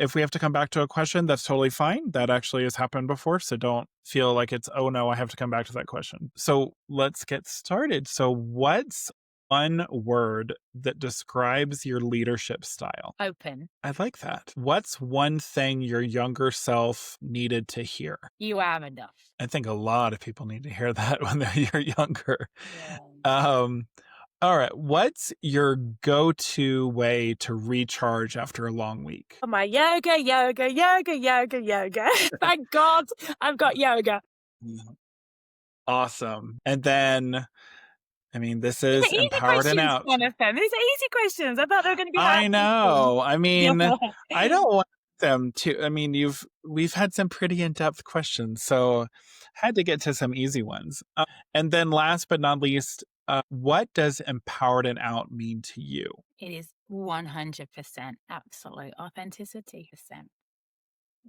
back to a question, that's totally fine. That actually has happened before. So don't feel like it's, oh no, I have to come back to that question. So let's get started. So what's one word that describes your leadership style? Open. I like that. What's one thing your younger self needed to hear? You are enough. I think a lot of people need to hear that when they're younger. Yeah. All right. What's your go-to way to recharge after a long week? My yoga. Thank God I've got yoga. Awesome. And then, this These are is easy Empowered and questions, Out. Jonathan. These are easy questions. I thought they were going to be hard I questions. know. I don't want them to. We've had some pretty in-depth questions, so had to get to some easy ones. And then last but not least, what does Empowered and Out mean to you? It is 100% absolute authenticity.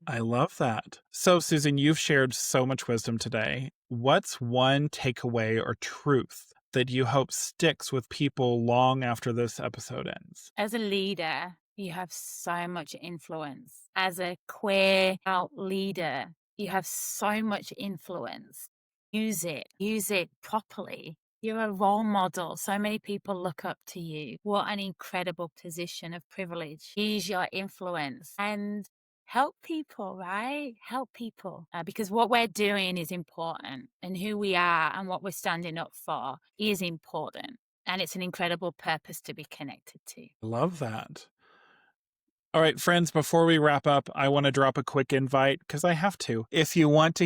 I love that. So, Susan, you've shared so much wisdom today. What's one takeaway or truth that you hope sticks with people long after this episode ends? As a leader, you have so much influence. As a queer out leader, you have so much influence. Use it properly. You're a role model. So many people look up to you. What an incredible position of privilege. Use your influence and help people, right? Help people. Because what we're doing is important, and who we are and what we're standing up for is important. And it's an incredible purpose to be connected to. Love that. All right, friends, before we wrap up, I want to drop a quick invite because I have to. If you want,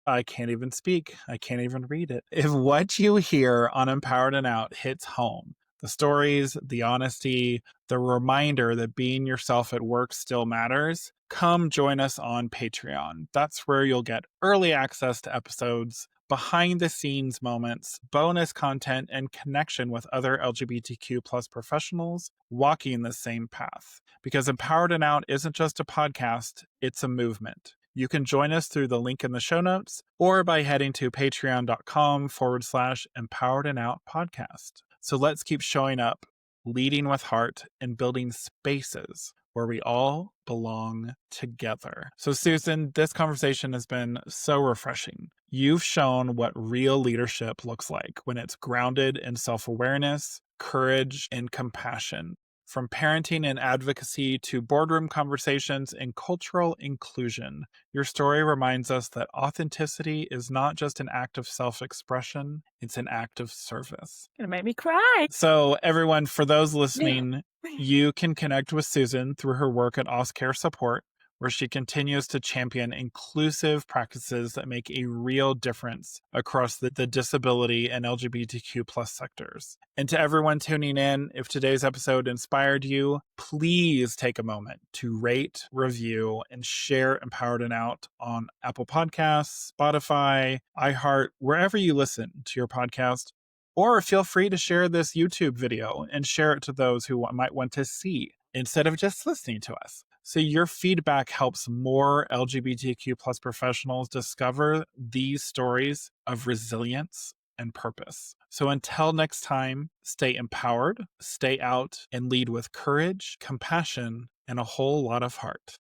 I can't even speak. I can't even read it. If what you hear on Empowered and Out hits home, The stories, the honesty, the reminder that being yourself at work still matters. Come join us on Patreon. That's where you'll get early access to episodes, behind the scenes moments, bonus content, and connection with other LGBTQ plus professionals walking the same path. Because Empowered and Out isn't just a podcast, it's a movement. You can join us through the link in the show notes or by heading to patreon.com/empowered and out podcast. So let's keep showing up, leading with heart, and building spaces where we all belong together. So, Susan, this conversation has been so refreshing. You've shown what real leadership looks like when it's grounded in self-awareness, courage, and compassion. From parenting and advocacy to boardroom conversations and cultural inclusion, your story reminds us that authenticity is not just an act of self-expression, it's an act of service. Gonna make me cry. So, everyone, for those listening, you can connect with Susan through her work at Auscare Support, where she continues to champion inclusive practices that make a real difference across the disability and LGBTQ plus sectors. And to everyone tuning in, if today's episode inspired you, please take a moment to rate, review, and share Empowered and Out on Apple Podcasts, Spotify, iHeart, wherever you listen to your podcast. Or feel free to share this YouTube video and share it to those who might want to see instead of just listening to us. So your feedback helps more LGBTQ plus professionals discover these stories of resilience and purpose. So until next time, stay empowered, stay out, and lead with courage, compassion, and a whole lot of heart.